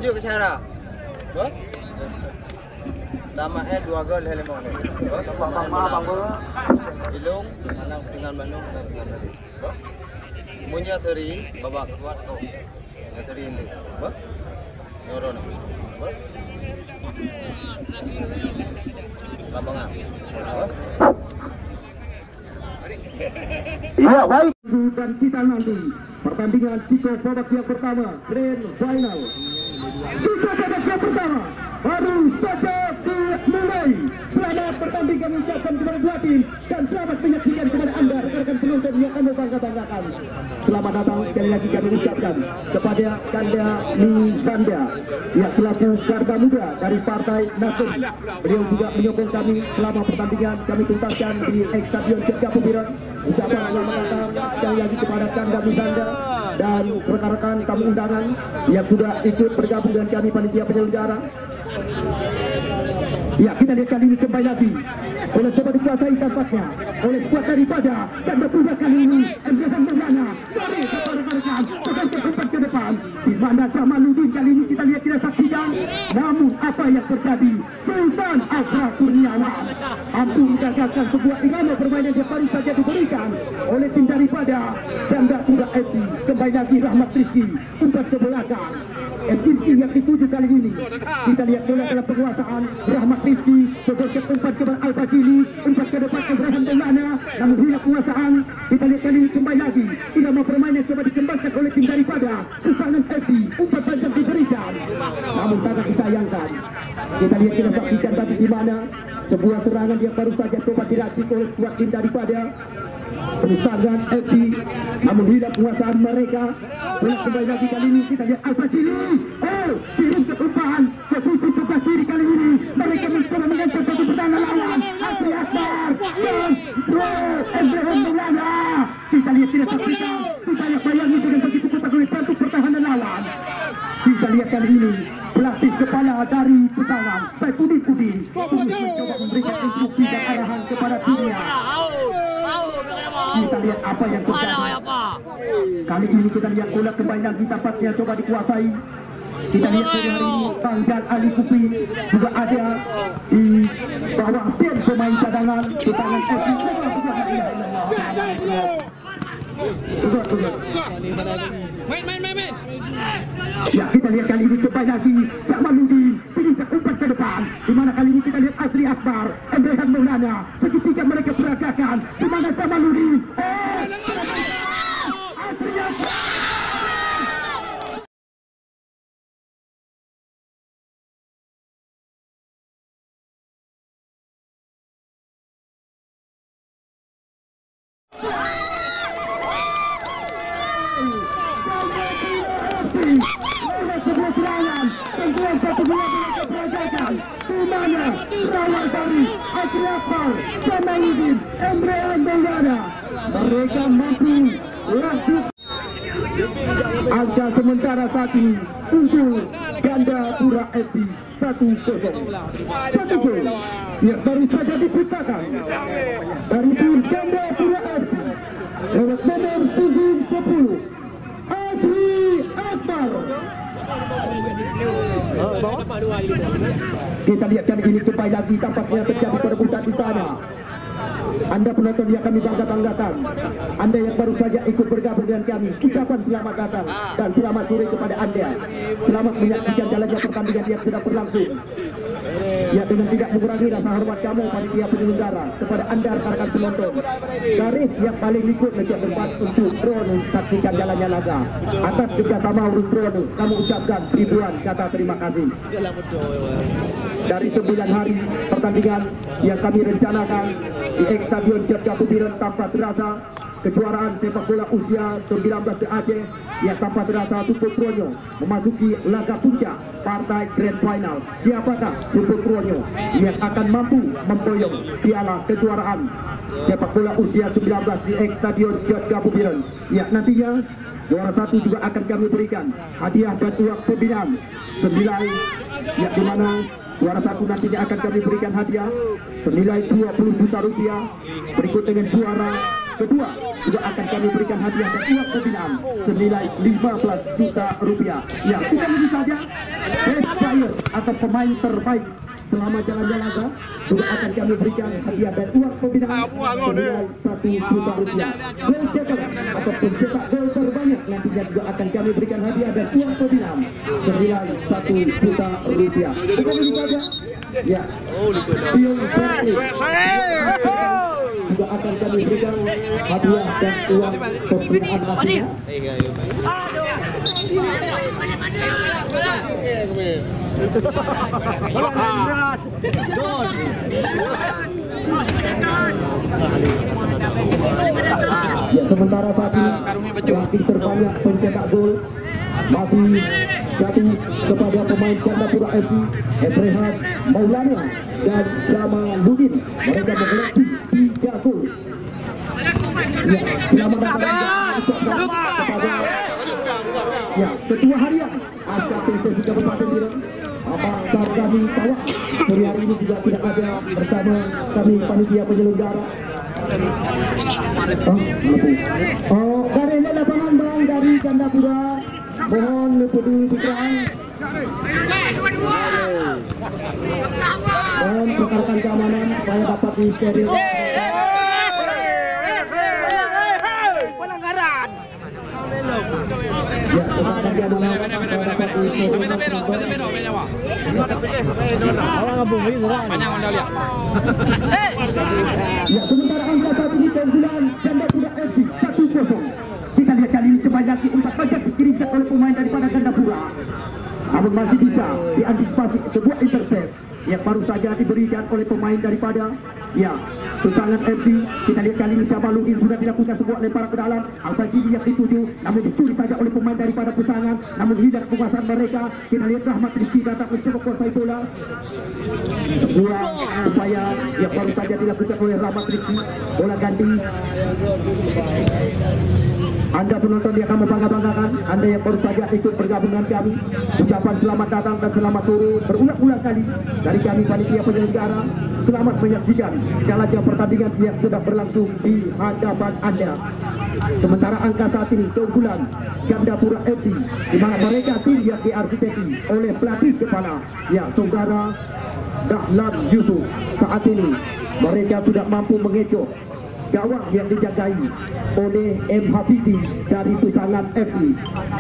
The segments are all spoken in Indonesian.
Maju ke sana. Bo? Damai 2 gol helmo ni. Ilung mana dengan Bandung dengan tadi. Bo? Munya teri babak kuat kau. Teri ini. Bo? Nyoron. Bo? Lapangan. Bo? Iya baik, dan kita nanti pertandingan Tiko babak yang pertama Grand Final. Tiko babak yang pertama baru saja dimulai. Selamat pertandingan ucapkan kepada dua tim dan selamat menyaksikan kepada anda rekan-rekan penonton yang kami bangga-banggakan. Selamat datang sekali lagi kami ucapkan kepada Kanda Nizanda yang selaku garda muda dari Partai Nasdem. Beliau juga menyokong kami selama pertandingan kami tuntaskan di Stadion Jogja Pubiran. Ucapan selamat datang sekali lagi kepada Kanda Nizanda dan rekan-rekan tamu undangan yang sudah ikut bergabung dengan kami panitia penyelenggara. Ya, kita lihat kali ini kembali lagi oleh coba dikuasai tampaknya oleh skuad daripada Ganda Putra kali ini Emrehan Maulana dari rekan-rekan sedang terumpat ke depan di mana Jamaluddin kali ini kita lihat tidak saksikan, namun apa yang terjadi Sultan Azra Kurniawan mampu menggagalkan sebuah irama permainan yang baru saja diberikan oleh tim daripada Ganda Putra FC. Kembali lagi Rahmat Rizky umpat ke belakang. FCC yang dituju kali ini kita lihat bola dalam penguasaan Rahmat Rizky sejauh umpat ke Al-Fajili, umpat ke depan Emrehan Maulana namun hilang penguasaan. Kita lihat kali ini kembali lagi irama permainan coba dikembangkan oleh tim daripada Kesangan FC. Umpat panjang diberikan namun sangat disayangkan. Kita lihat kita saksikan tadi di mana sebuah serangan yang baru saja coba diracik oleh skuad tim daripada Kesangan FC namun hilang penguasaan mereka. Kembali lagi kali ini kita lihat Al-Fajili kirim ke depan ke sisi sebelah kiri. Kali ini mereka mencoba mengancam satu pertahanan lawan Asri Akbar dan Emrehan Maulana. Kita lihat tidak saksikan, kita lihat bayangi dengan begitu kuat oleh satu pertahanan lawan. Kita lihat kali ini pelapis kepala dari petangan Saifuddin Udin mencoba memberikan instruksi dan arahan kepada timnya. Kita lihat apa yang terjadi. Kali ini kita lihat bola kembali lagi tampaknya coba dikuasai. Kita lihat dari hari ini Banggal Ali Kupi juga ada di bawah tim pemain cadangan di tangan FC. Main. Ya, kita lihat kali ini kembali lagi Jamaluddin tinggi umpat ke depan. Di mana kali ini kita lihat Asri Akbar, Emrehan Maulana segitiga mereka peragakan. Di mana Jamaluddin Asri Akbar. Sebuah serangan tentuan satu bola mereka peragakan di mana serangan dari Asri Akbar, Jamaluddin, Emrehan Maulana mereka mampu langsung. Angka sementara saat ini untuk Ganda Putra FC 1-0. 1 gol yang baru saja diciptakan dari tim Ganda Putra FC lewat nomor 10 Asri Akbar. Kita lihat kali ini kembali lagi tampaknya terjadi perebutan di sana. Anda penonton yang kami bangga-banggakan, Anda yang baru saja ikut bergabung dengan kami, ucapan selamat datang dan selamat sore kepada Anda. Selamat menyaksikan jalannya pertandingan yang sedang berlangsung. Ya, dengan tidak mengurangi rasa hormat kamu panitia penyelenggara kepada Anda rekan-rekan penonton. Garis yang paling ikut menjadi tempat untuk drone saksikan jalannya laga. Atas kerjasama urus drone, kami ucapkan ribuan kata terima kasih. Dari 9 hari pertandingan yang kami rencanakan di Stadion Jogja Pubiran tanpa terasa kejuaraan sepak bola usia 19 Aceh yang tanpa terasa Tumpul Kronyo memasuki laga puncak partai Grand Final. Siapakah Tumpul Kronyo yang akan mampu memboyong piala kejuaraan sepak bola usia 19 di Stadion Jogja Pubiran? Ya, nantinya juara 1 juga akan kami berikan hadiah dan uang pembinaan senilai ya, di mana juara 1 nantinya akan kami berikan hadiah senilai 20 juta rupiah. Berikut dengan juara kedua juga akan kami berikan hadiah dan uang pembinaan senilai 15 juta rupiah. Ya, tidak begitu saja, best player atau pemain terbaik selama jalan-jalan laga juga akan kami berikan hadiah dan uang pembinaan senilai 1 juta rupiah. Gol cetak atau pencetak gol terbanyak nantinya juga akan kami berikan hadiah dan uang pembinaan senilai 1 juta rupiah. Bukan begitu saja, ya, Pion juga akan kami berikan hadiah dan uang pembinaan nantinya. Ya, sementara saat ini pelatih terbanyak pencetak gol masih jatuh kepada pemain Gandapura FC, Efrehat Maulana dan Jamaluddin. Mereka mengoleksi 3 gol. Ya, selamat datang kepada ya, Ketua Harian AKPSSI Kabupaten Biren, Abang Sargani Tawak. Sore hari ini juga tidak ada bersama kami panitia penyelenggara. Dari lapangan bang dari Gandapura, mohon lebih diterang. Mohon rekan keamanan supaya dapat disteril. Ya, rekan keamanan supaya dapat disteril. Ya, sementara angka saat ini keunggulan Gandapura FC 1-0. Kita lihat kali ini kembali lagi umpan saja dikirimkan oleh pemain daripada Gandapura. Namun masih bisa diantisipasi sebuah intercept yang baru saja diberikan oleh pemain daripada ya Tusangan FC. Kita lihat kali ini Jamaluddin sudah dilakukan sebuah lemparan ke dalam angka gigi yang dituju, namun dicuri saja oleh pemain daripada Tusangan, namun hilang penguasaan mereka. Kita lihat Rahmat Rizki datang mencoba kuasai bola. Sebuah upaya yang baru saja dilakukan oleh Rahmat Rizki, bola ganti. Anda penonton yang akan membangga-banggakan, Anda yang baru saja ikut bergabung dengan kami, ucapan selamat datang dan selamat sore berulang-ulang kali dari kami panitia penyelenggara. Selamat menyaksikan jalannya pertandingan yang sudah berlangsung di hadapan Anda. Sementara angka saat ini keunggulan Gandapura FC, di mana mereka tim yang diarsiteki oleh pelatih kepala ya saudara Dahlan Yusuf. Saat ini mereka sudah mampu mengecoh gawang yang dijagai oleh M. Hafidi dari Tusangan FC.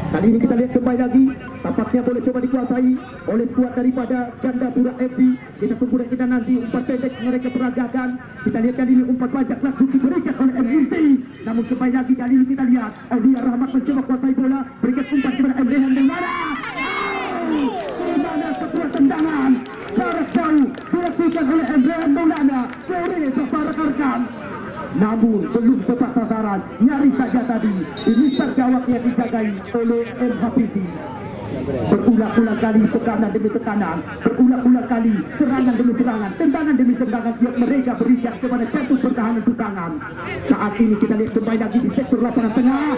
Kali ini kita lihat kembali lagi, tampaknya boleh coba dikuasai oleh skuad daripada Gandapura FC. Kita tunggu dan kita nanti umpan pendek mereka peragakan. Kita lihat kali ini umpan banyak langsung diberikan oleh MUC. Namun kembali lagi kali ini kita lihat Aulia Rahmat mencoba kuasai bola, berikan umpan kepada Emre Handengara. Di mana sebuah tendangan jarak jauh dilakukan oleh Emre Handengara. Sore para rekan. Namun belum tepat sasaran, nyaris saja tadi ini tergawak yang dijagai oleh M. Hafidi. Berulang-ulang kali tekanan demi tekanan, berulang-ulang kali serangan demi serangan, tendangan demi tendangan yang mereka berikan kepada jantung pertahanan Tusangan. Saat ini kita lihat kembali lagi di sektor lapangan tengah.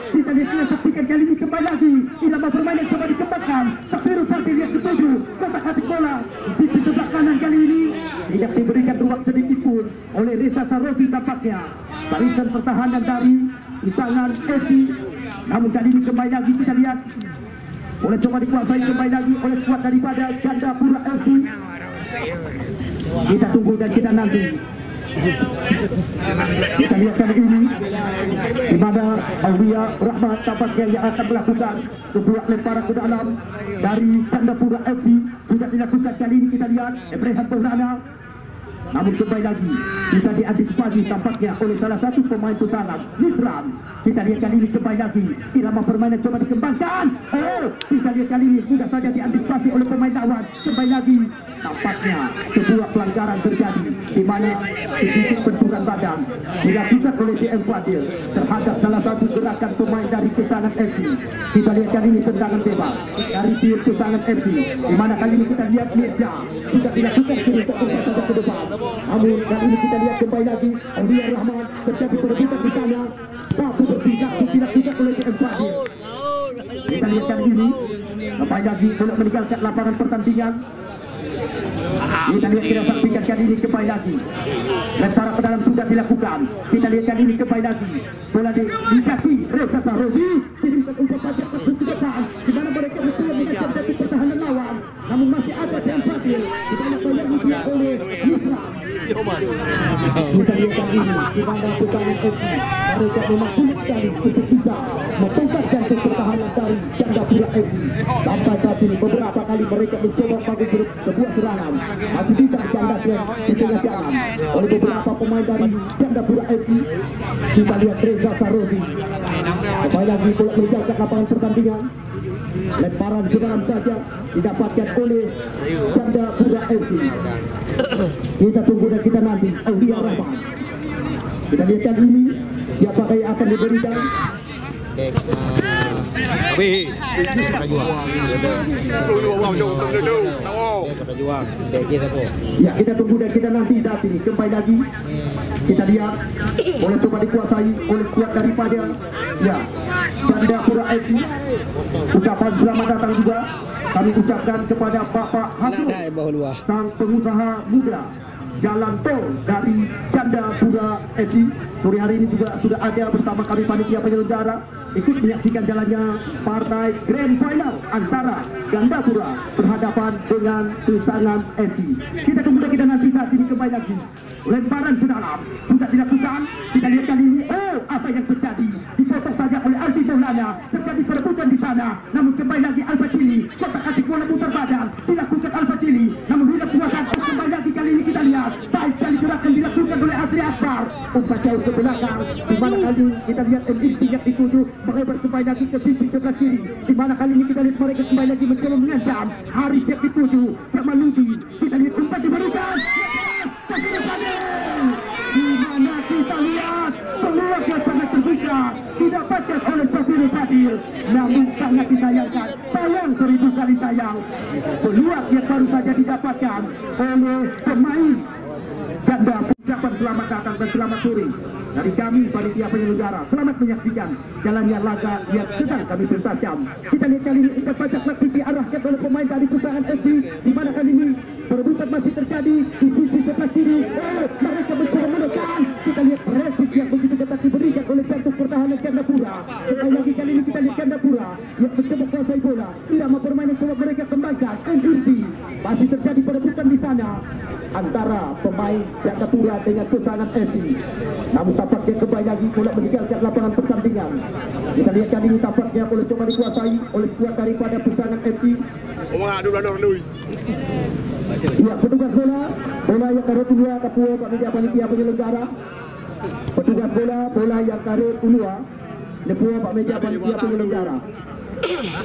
Kita lihat saksikan kali ini kembali lagi irama permainan coba dikembangkan. Sapiru Sarti lihat ketujuh, kotak hati bola di sisi sebelah kanan kali ini tidak diberikan ruang sedikit pun oleh Reza Sarofi tampaknya. Barisan pertahanan dari Tusangan FC. Namun kali ini kembali lagi kita lihat boleh coba dikuasai kembali lagi oleh skuad daripada Gandapura FC. Kita tunggu dan kita nanti. Kita lihat kali ini di mana Aulia Rahmat tampaknya yang akan melakukan sebuah lemparan ke dalam dari Gandapura FC. Sudah dilakukan kali ini kita lihat Ibrahim Maulana. Namun kembali lagi bisa diantisipasi tampaknya oleh salah satu pemain Tusangan, Nisran. Kita lihat kali ini kembali lagi irama permainan coba dikembangkan. Kita lihat kali ini sudah saja diantisipasi oleh pemain lawan. Kembali lagi tampaknya sebuah pelanggaran terjadi di mana sedikit benturan badan dilakukan oleh DM Fadil terhadap salah satu gerakan pemain dari Tusangan FC. Kita lihat kali ini tendangan bebas dari tim Tusangan FC, di mana kali ini kita lihat Mirza sudah dilakukan untuk saja ke depan. Namun kali ini kita lihat kembali lagi Aulia Rahmat terjadi perebutan di sana, satu bersih satu dilakukan oleh DM Fadil. Kita lihat kali ini kembali lagi boleh meninggalkan lapangan pertandingan. Kita lihat, kita saksikan kali ini kembali lagi. Lemparan ke dalam sudah dilakukan. Kita lihat kali ini kembali lagi. Bola dikasih Reza Sarozi. Kirimkan umpan pajak ke depan. Di mana mereka betul mengejar satu pertahanan lawan. Namun masih ada yang Fadil. Di mana bayar dibuat oleh Misra. Kita lihat kali ini di mana pertahanan FC. Mereka memang sulit sekali untuk bisa membongkarkan pertahanan dari Jayapura FC. Sampai saat ini beberapa kali mereka mencoba bagi sebuah serangan. Masih bisa dikandaskan di tengah jalan oleh beberapa pemain dari Jayapura FC. Kita lihat Reza Sarozi kembali lagi bola meninggalkan lapangan pertandingan. Lemparan ke dalam saja didapatkan oleh Jayapura FC. Kita tunggu dan kita nanti Aulia Rahman. Kita lihat kali ini siapakah yang akan diberikan. Ya, kita tunggu dan kita nanti saat ini kembali lagi. Kita lihat boleh coba dikuasai oleh skuad daripada ya Jayapura FC. Ucapan selamat datang juga kami ucapkan kepada Bapak Hasan, sang pengusaha muda jalan tol dari Jayapura FC. Sore hari ini juga sudah ada bersama kami panitia penyelenggara ikut menyaksikan jalannya partai Grand Final antara Gandapura berhadapan dengan Tusangan FC. Kita tunggu dan kita nanti saat ini kembali lagi. Lemparan ke dalam sudah dilakukan. Kita lihat kali ini, oh apa yang terjadi? Dipotong saja oleh Alfi Maulana. Terjadi perebutan di sana. Namun kembali lagi Alfa Cili. Kotak atik bola putar badan. Dilakukan Alfa Cili. Namun dilakukan kembali lagi kali ini kita lihat. Baik sekali gerakan dilakukan oleh Adri Akbar. Umpan jauh ke belakang. Di mana kali kita lihat MVP yang dituju melebar kembali lagi ke sisi sebelah kiri. Di mana kali ini kita lihat mereka kembali lagi mencoba mengancam. Haris yang dituju Jamaludin. Kita lihat umpan diberikan. Di mana kita lihat peluang yang sangat terbuka didapatkan oleh Safir Fadil, namun sangat disayangkan. Sayang 1000 kali sayang. Peluang yang baru saja didapatkan oleh pemain ganda. Ucapan selamat datang dan selamat sore dari kami panitia penyelenggara. Selamat menyaksikan jalannya laga yang sedang kami pentaskan. Kita lihat kali ini kita pajak langsung diarahkan oleh pemain dari Tusangan FC. Di mana kali ini perebutan masih terjadi di sisi sebelah kiri. Mereka mencoba menekan. Kita lihat resik yang begitu ketat diberikan oleh jantung pertahanan Jayapura. Sekali lagi kali ini kita lihat Jayapura yang mencoba kuasai bola. Irama permainan coba mereka kembangkan. Endursi masih terjadi perebutan di sana antara pemain Jayapura dengan Tusangan FC. Namun tampaknya kembali lagi bola meninggalkan lapangan pertandingan. Kita lihat kali ini tampaknya boleh coba dikuasai oleh skuad daripada Tusangan FC. Ya, petugas bola yang karut ulua Kapua panitia penyelenggara. Petugas bola yang karut ulua Nepua Pak Meja panitia penyelenggara.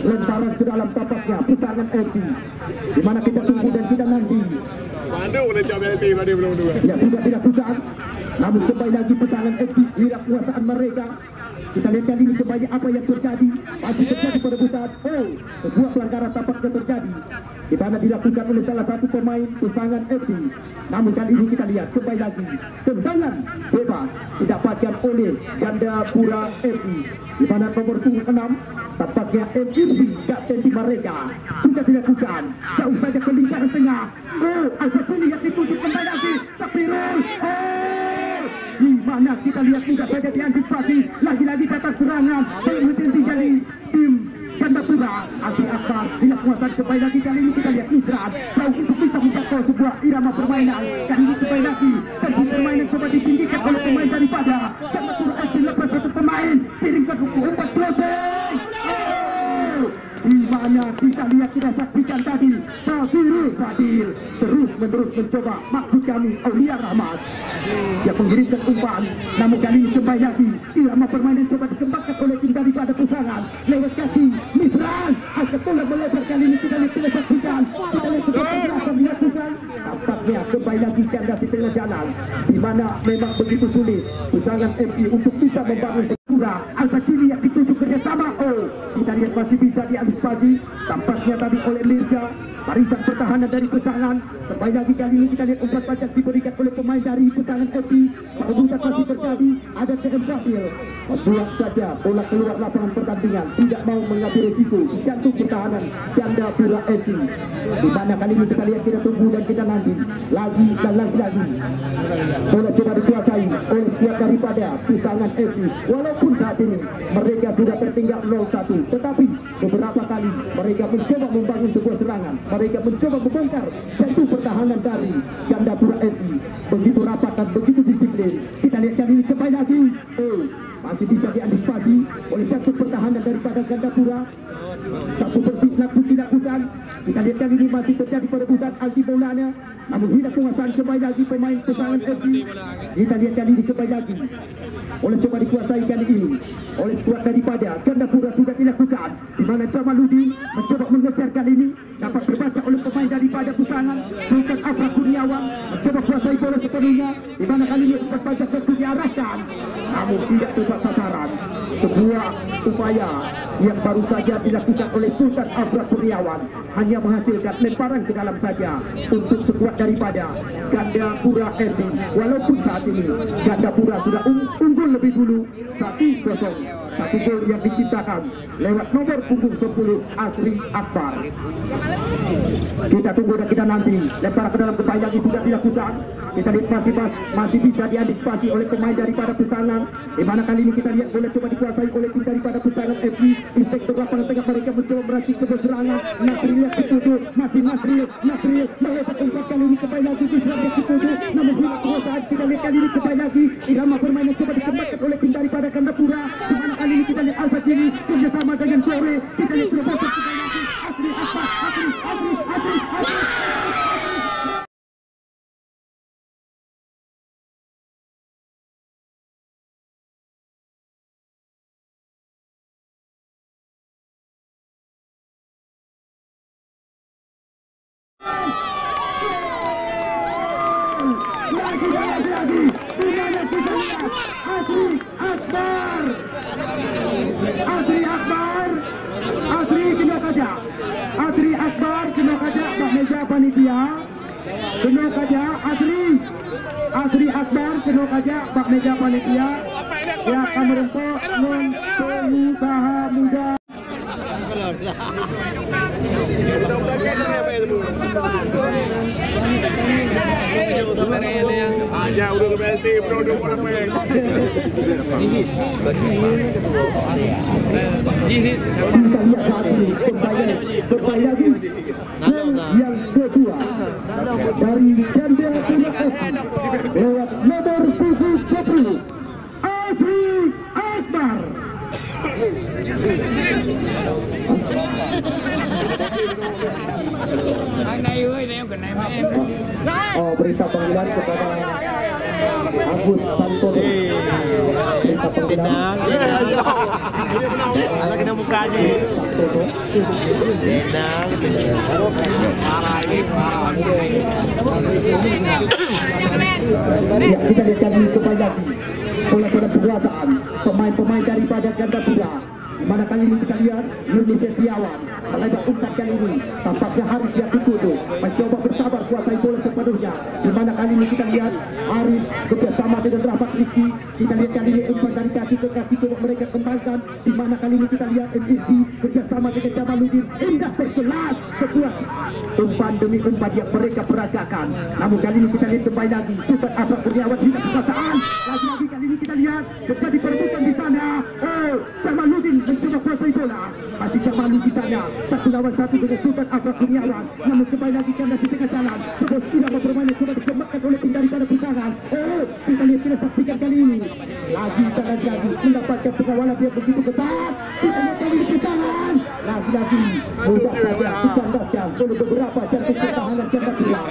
Lemparan ke dalam tapaknya Tusangan FC. Di mana kita tunggu dan kita nanti. Ya, sudah dilakukan. Namun kembali lagi Tusangan FC hilang kuasaan mereka. Kita lihat kali ini kembali apa yang terjadi. Masih terjadi perebutan. Oh, sebuah pelanggaran tampaknya terjadi di mana dilakukan oleh salah satu pemain Tusangan FC. Namun kali ini kita lihat kembali lagi tendangan bebas didapatkan oleh Jayapura FC. Di mana nomor 6 tampaknya MVP kapten di mereka sudah dilakukan. Jauh saja ke lingkaran tengah. Oh, Al-Fatini yang dituju kembali lagi. Safirul. Di mana kita lihat mudah saja diantisipasi. Lagi-lagi datang serangan. Berhenti dari tim Jayapura. Adri Akbar dilakukan kembali lagi kali ini kita lihat Nusrat jauh untuk bisa menjangkau sebuah irama permainan. Kali ini kembali lagi tempo permainan coba ditinggikan oleh pemain daripada Jayapura FC. Lepas satu pemain kirimkan umpan closing. Di mana kita lihat kita saksikan tadi Safir Fadil terus-menerus mencoba maksud kami Aulia Rahmat yang mengirimkan umpan. Namun kali ini kembali lagi irama permainan coba dikembangkan oleh tim daripada Tusangan lewat kaki Misran. Ketulah melebar kali ini kita lihat kita saksikan. Kita lihat sebuah pergerakan dilakukan. Tampaknya kembali lagi kandas di tengah jalan di mana memang begitu sulit Tusangan FC untuk bisa membangun Jayapura. Al-Fatini yang dituju kerjasama. Oh, di kita lihat masih bisa diantisipasi. Tampaknya tadi oleh Mirza. Barisan pertahanan dari Pesangan. Kembali lagi kali ini kita lihat umpan panjang diberikan oleh pemain dari Pesangan FC. Perebutan masih terjadi. Ada TM Zafir. Membuang saja bola keluar lapangan pertandingan. Tidak mau mengambil resiko. Jantung pertahanan Jandapura FC. Di mana kali ini kita lihat, kita tunggu dan kita nanti. Lagi dan lagi. Bola coba dikuasai oleh squad daripada Pesangan FC. Walaupun saat ini mereka sudah tertinggal 0-1, tetapi beberapa kali mereka mencoba membangun sebuah serangan. Mereka mencoba membongkar jantung pertahanan dari Jandapura FC. Begitu rapat dan begitu disiplin. Kita lihat kali ini kembali lagi. Masih bisa diantisipasi oleh jantung pertahanan daripada Jandapura. Satu bersih langsung dilakukan. Kita lihat kali ini masih terjadi perebutan anti bolanya. Namun hilang penguasaan kembali lagi pemain Pesangan FC. Kita lihat kali ini kembali lagi. Oleh coba dikuasai kali ini oleh skuad daripada Jandapura sudah dilakukan. Di mana Jamaluddin mencoba mengejar kali ini. Dapat terbaca oleh pemain daripada Pesangan. Sultan Afra Kurniawan mencoba kuasai bola sepenuhnya. Di mana kali ini berbaca sesuatu diarahkan. Namun tidak tepat sasaran. Sebuah upaya yang baru saja dilakukan oleh Sultan Afra Kurniawan hanya menghasilkan lemparan ke dalam saja untuk sekuat daripada Jandapura FC. Walaupun saat ini Jandapura sudah unggul lebih dulu 1-0. Satu gol yang diciptakan lewat nomor punggung 10 Asri Akbar. Kita tunggu dan kita nanti. Lempar ke dalam kepala lagi sudah dilakukan. Kita lihat masih bisa diantisipasi oleh pemain daripada Pesangan. Di mana kali ini kita lihat bola coba dikuasai oleh tim daripada Pesangan FC. Di sektor lapangan tengah mereka mencoba meracik sebuah serangan. Nasri lihat ditutup. Masih Nasri melepas umpan kali ini kembali lagi diserang ditutup. Namun hilang kekuasaan. Kita lihat kali ini kembali lagi irama permainan coba dikembangkan oleh tim daripada Jandapura. Di mana kali ini kita lihat Al-Fatini kerjasama dengan Flore. Kita lihat terobosan kembali lagi Asri Akbar. Asri Akbar kena kaca Pak Meja panitia. Kena kaca Asri Akbar kena kaca Pak Meja panitia. Ya akan merempok pengusaha muda. Aja udah ke BST produk orang main. Yang kedua dari Jandapura lewat nomor punggung 10 Asri Akbar. Berita panggilan kepada Agus Santoso. Berita panggilan. Ala kena muka aja. Tenang. Parah ini parah. Ya, kita lihat kali kembali lagi bola perbuatan pemain-pemain daripada Jandapura. Di mana kali ini kita lihat Yuni Setiawan melebar umpan kali ini. Tampaknya Haris yang ditutup mencoba bersabar kuasai bola sepenuhnya. Di mana kali ini kita lihat Haris bersama dengan Rahmat Rizky. Kita lihat kali ini umpan dari kaki ke kaki coba mereka kembangkan. Di mana kali ini kita lihat MSC bersama dengan Jamaluddin. Indah berkelas sebuah umpan demi umpan yang mereka peragakan. Namun kali ini kita lihat kembali lagi Sultan Afra Kurniawan tidak kekuasaan. Lagi-lagi kali ini kita lihat terjadi perebutan di sana. Jamaluddin mencoba kuasai bola. Masih Jamaluddin di sana. 1-1 dengan Sultan Afra Kurniawan. Namun kembali lagi karena di tengah jalan sebuah irama permainan coba dikembangkan oleh tim daripada Pesangan. Kita lihat, kita saksikan kali ini. Lagi mendapatkan pengawalan yang begitu ketat. Kita lihat kali ini Pesangan. Lagi-lagi mudah saja dicandaskan oleh beberapa jantung pertahanan Jandapura.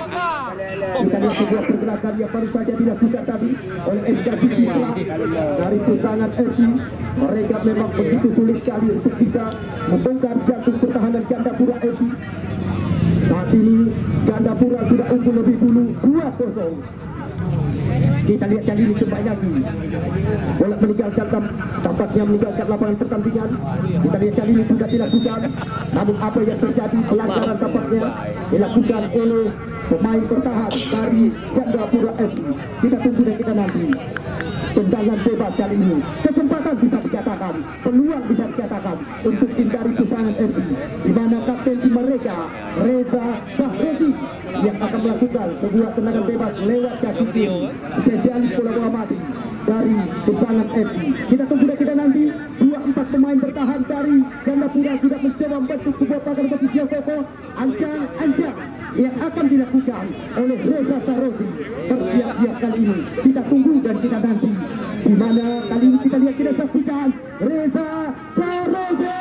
Kita lihat sebuah pergerakan yang baru saja dilakukan tadi oleh MKC dari Pesangan FC. Mereka memang begitu sulit sekali untuk bisa membongkar jantung pertahanan Jandapura FC. Saat ini Gandapura sudah unggul lebih dulu 2-0. Kita lihat kali ini kembali lagi bola meninggalkan tampaknya meninggalkan lapangan pertandingan. Kita lihat kali ini sudah dilakukan, namun apa yang terjadi, pelanggaran tampaknya dilakukan oleh pemain bertahan dari Gandapura FC. Kita tunggu dan kita nanti. Tendangan bebas kali ini, kesempatan bisa dikatakan, peluang bisa dikatakan untuk hindari Pusangan FC, di mana kapten tim mereka Reza Sahrezi yang akan melakukan sebuah tendangan bebas lewat kaki kiri spesialis bola mati dari Pusangan FC. Kita tunggu dan kita nanti. 2-4 pemain bertahan dari Gandapura sudah mencoba membentuk sebuah pagar posisi yang kokoh. Ancang yang akan dilakukan oleh Reza Sahrezi. Bersiap-siap kali ini. Kita tunggu dan kita nanti. Di mana kali ini kita lihat, kita saksikan Reza Sahrezi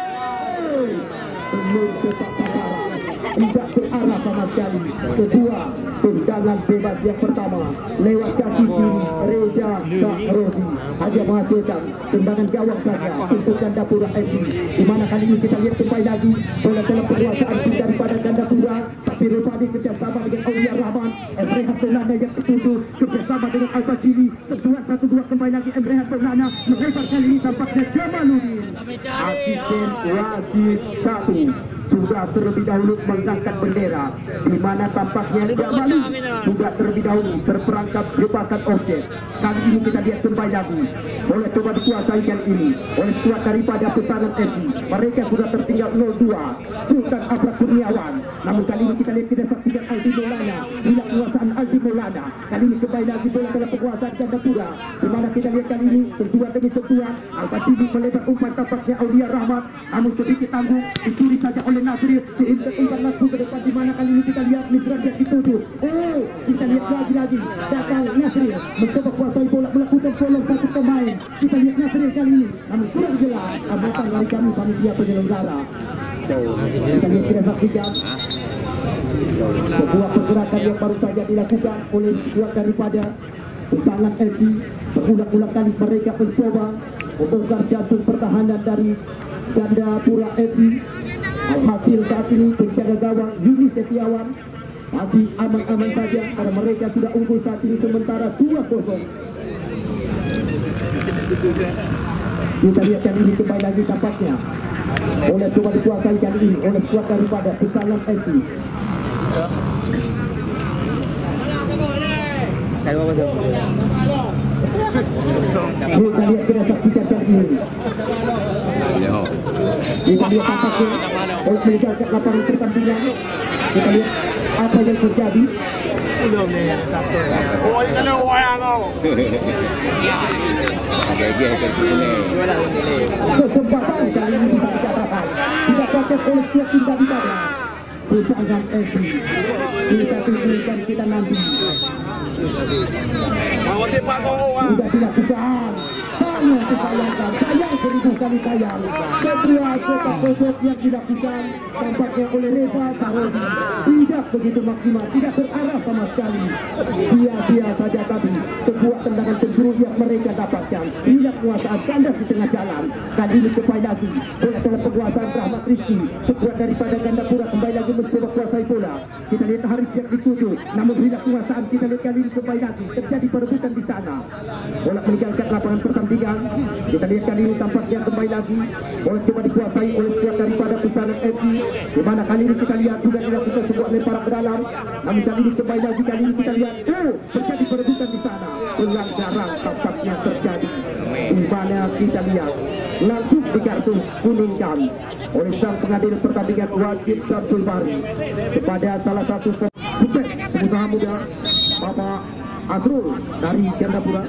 belum tetap parah, tidak berarah sama sekali. Sebuah tendangan bebas yang pertama lewat kaki kiri Reza Sahrezi hanya menghasilkan tendangan gawang saja untuk Gandapura FC. Di mana kali ini kita lihat kembali lagi bola dalam penguasaan daripada Gandapura, tapi Rifadi kerjasama dengan Aulia Rahman. Emrehat Maulana yang ketujuh kerjasama dengan Al-Bajili. Sebuah 1-2 kembali lagi Emrehat Maulana melebar kali ini tampaknya Jamaluddin. Asisten wasit 1 sudah terlebih dahulu mengangkat bendera, di mana tampaknya Jamaluddin sudah terlebih dahulu terperangkap jebakan objek. Kali ini kita lihat kembali lagi boleh coba dikuasai kali ini oleh skuad daripada Pusangan FC. Mereka sudah tertinggal 0-2 Sultan Abra Kurniawan. Namun kali ini kita lihat, kita saksikan Aldi Maulana, bila kuasaan Aldi Maulana. Kali ini kembali lagi bola dalam penguasaan Gandapura, di mana kita lihat kali ini sentuhan demi sentuhan Al-Bajili melebar umpan tampaknya Aulia Rahmat, namun sedikit tanggung dicuri saja oleh Nasir sehingga umpan langsung ke depan, di mana kali ini kita lihat Migran yang ditutup. Kita lihat lagi datang Nasir mencoba kuasai bola, melakukan follow satu pemain. Kita lihat Nasir kali ini, namun kurang jelas hambatan dari kami panitia penyelenggara. Kita lihat, kita saksikan sebuah pergerakan yang baru saja dilakukan oleh skuad daripada Pusangan FC. Berulang-ulang kali mereka mencoba membongkar jantung pertahanan dari Gandapura FC. Alhasil saat ini penjaga gawang Yuni Setiawan masih aman-aman saja karena mereka sudah unggul saat ini sementara 2-0. Kita lihat kali ini kembali lagi tampaknya oleh coba dikuasai kali ini oleh skuad daripada Pusangan FC. Kita lihat, kita saksikan kali ini. Kita lihat tampaknya oleh meninggalkan lapangan pertandingan. Kita lihat apa yang terjadi. Kesempatan kali ini bisa dikatakan didapatkan oleh setiap tim daripada Pusangan FC. Kita tunggukan, kita nanti. Sudah dilakukan. Sangat disayangkan, sayang 1000 kali sayang. Sebuah kotak kosong yang dilakukan tampaknya oleh Reza Sahrezi tidak begitu maksimal, tidak terarah sama sekali. Sia-sia saja tadi sebuah tendangan penjuru yang mereka dapatkan. Inilah penguasaan kandas di tengah jalan. Kali ini kembali lagi bola dalam penguasaan Rahmat Rizki. Sebuah daripada Gandapura kembali lagi mencoba kuasai bola. Kita lihat Haris yang dituju, namun tidak penguasaan. Kita lihat kali ini kembali lagi terjadi perebutan di sana. Bola meninggalkan lapangan pertandingan. Kita lihat kali ini tampaknya kembali lagi bola coba dikuasai oleh skuad daripada Pusangan FC, di mana kali ini kita lihat sudah dilakukan sebuah lemparan ke dalam. Namun kali ini kembali lagi, kali ini kita lihat terjadi perebutan di sana. Pelanggaran tampaknya terjadi, di mana kita lihat langsung dikartu kuningkan oleh sang pengadil pertandingan Wajib Samsul Bahri kepada salah satu pengusaha muda Bapak Azrul dari Gandapura.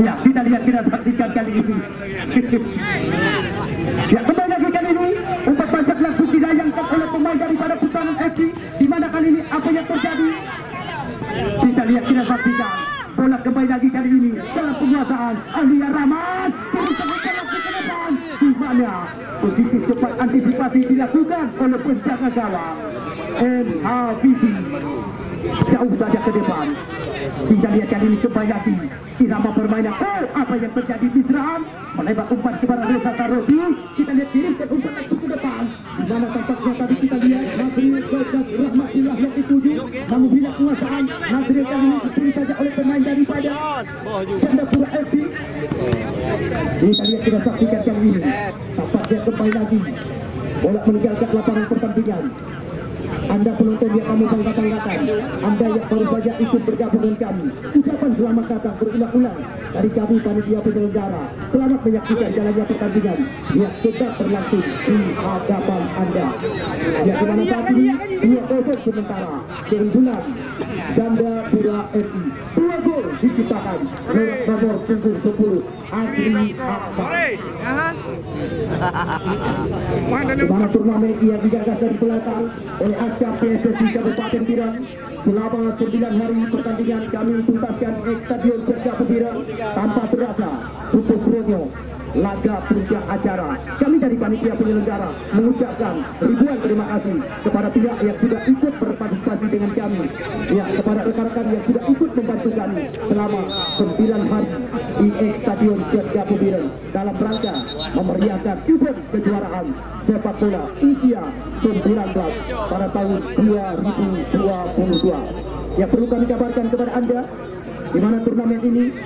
Ya, kita lihat, kita saksikan kali ini. Ya, kembali lagi kali ini umpan panjang langsung dilayangkan oleh pemain daripada Pusangan FC. Di mana kali ini apa yang terjadi? Kita lihat, kita saksikan bola kembali lagi kali ini dalam penguasaan Aulia Rahman. Teruskan langsung ke depan, di mana posisi cepat antisipasi dilakukan oleh penjaga gawang MHVC. jauh saja ke depan. Kita lihat kali ini kembali lagi irama permainan. Oh, apa yang terjadi di serang? Melebar umpan kepada Reza Sarodi. Kita lihat kirimkan umpan langsung ke depan. Di mana tampaknya tadi kita lihat Nazril Bagas Rahmatillah yang dituju. Namun bila penguasaan Nazril kali ini diberi saja oleh pemain daripada Jayapura FC. Kita lihat, kita saksikan kali ini tampaknya kembali lagi bola meninggalkan lapangan pertandingan. Anda penonton yang kami bangga-banggakan, Anda yang baru saja ikut bergabung dengan kami, ucapan selamat datang berulang-ulang dari kami panitia penyelenggara. Selamat menyaksikan jalannya pertandingan yang sedang berlangsung di hadapan Anda. Ya, di mana saat ini 2-0 sementara keunggulan Jayapura FC. 2 gol diciptakan oleh nomor punggung 10 Adri Akbar. Di mana turnamen ia digagas dari belakang oleh Aska PSSI Kabupaten Biren. Selama 9 hari pertandingan kami tuntaskan Stadion Jagapu Biren tanpa terasa putus ronyo laga puncak acara. Kami dari panitia penyelenggara mengucapkan ribuan terima kasih kepada pihak yang sudah ikut berpartisipasi dengan kami, ya, kepada rekan-rekan yang sudah ikut membantu kami selama 9 hari di Stadion Jagapu Biren dalam rangka memeriahkan event kejuaraan sepak bola usia 19 pada tahun 2022. Yang perlu kami kabarkan kepada Anda, di mana turnamen ini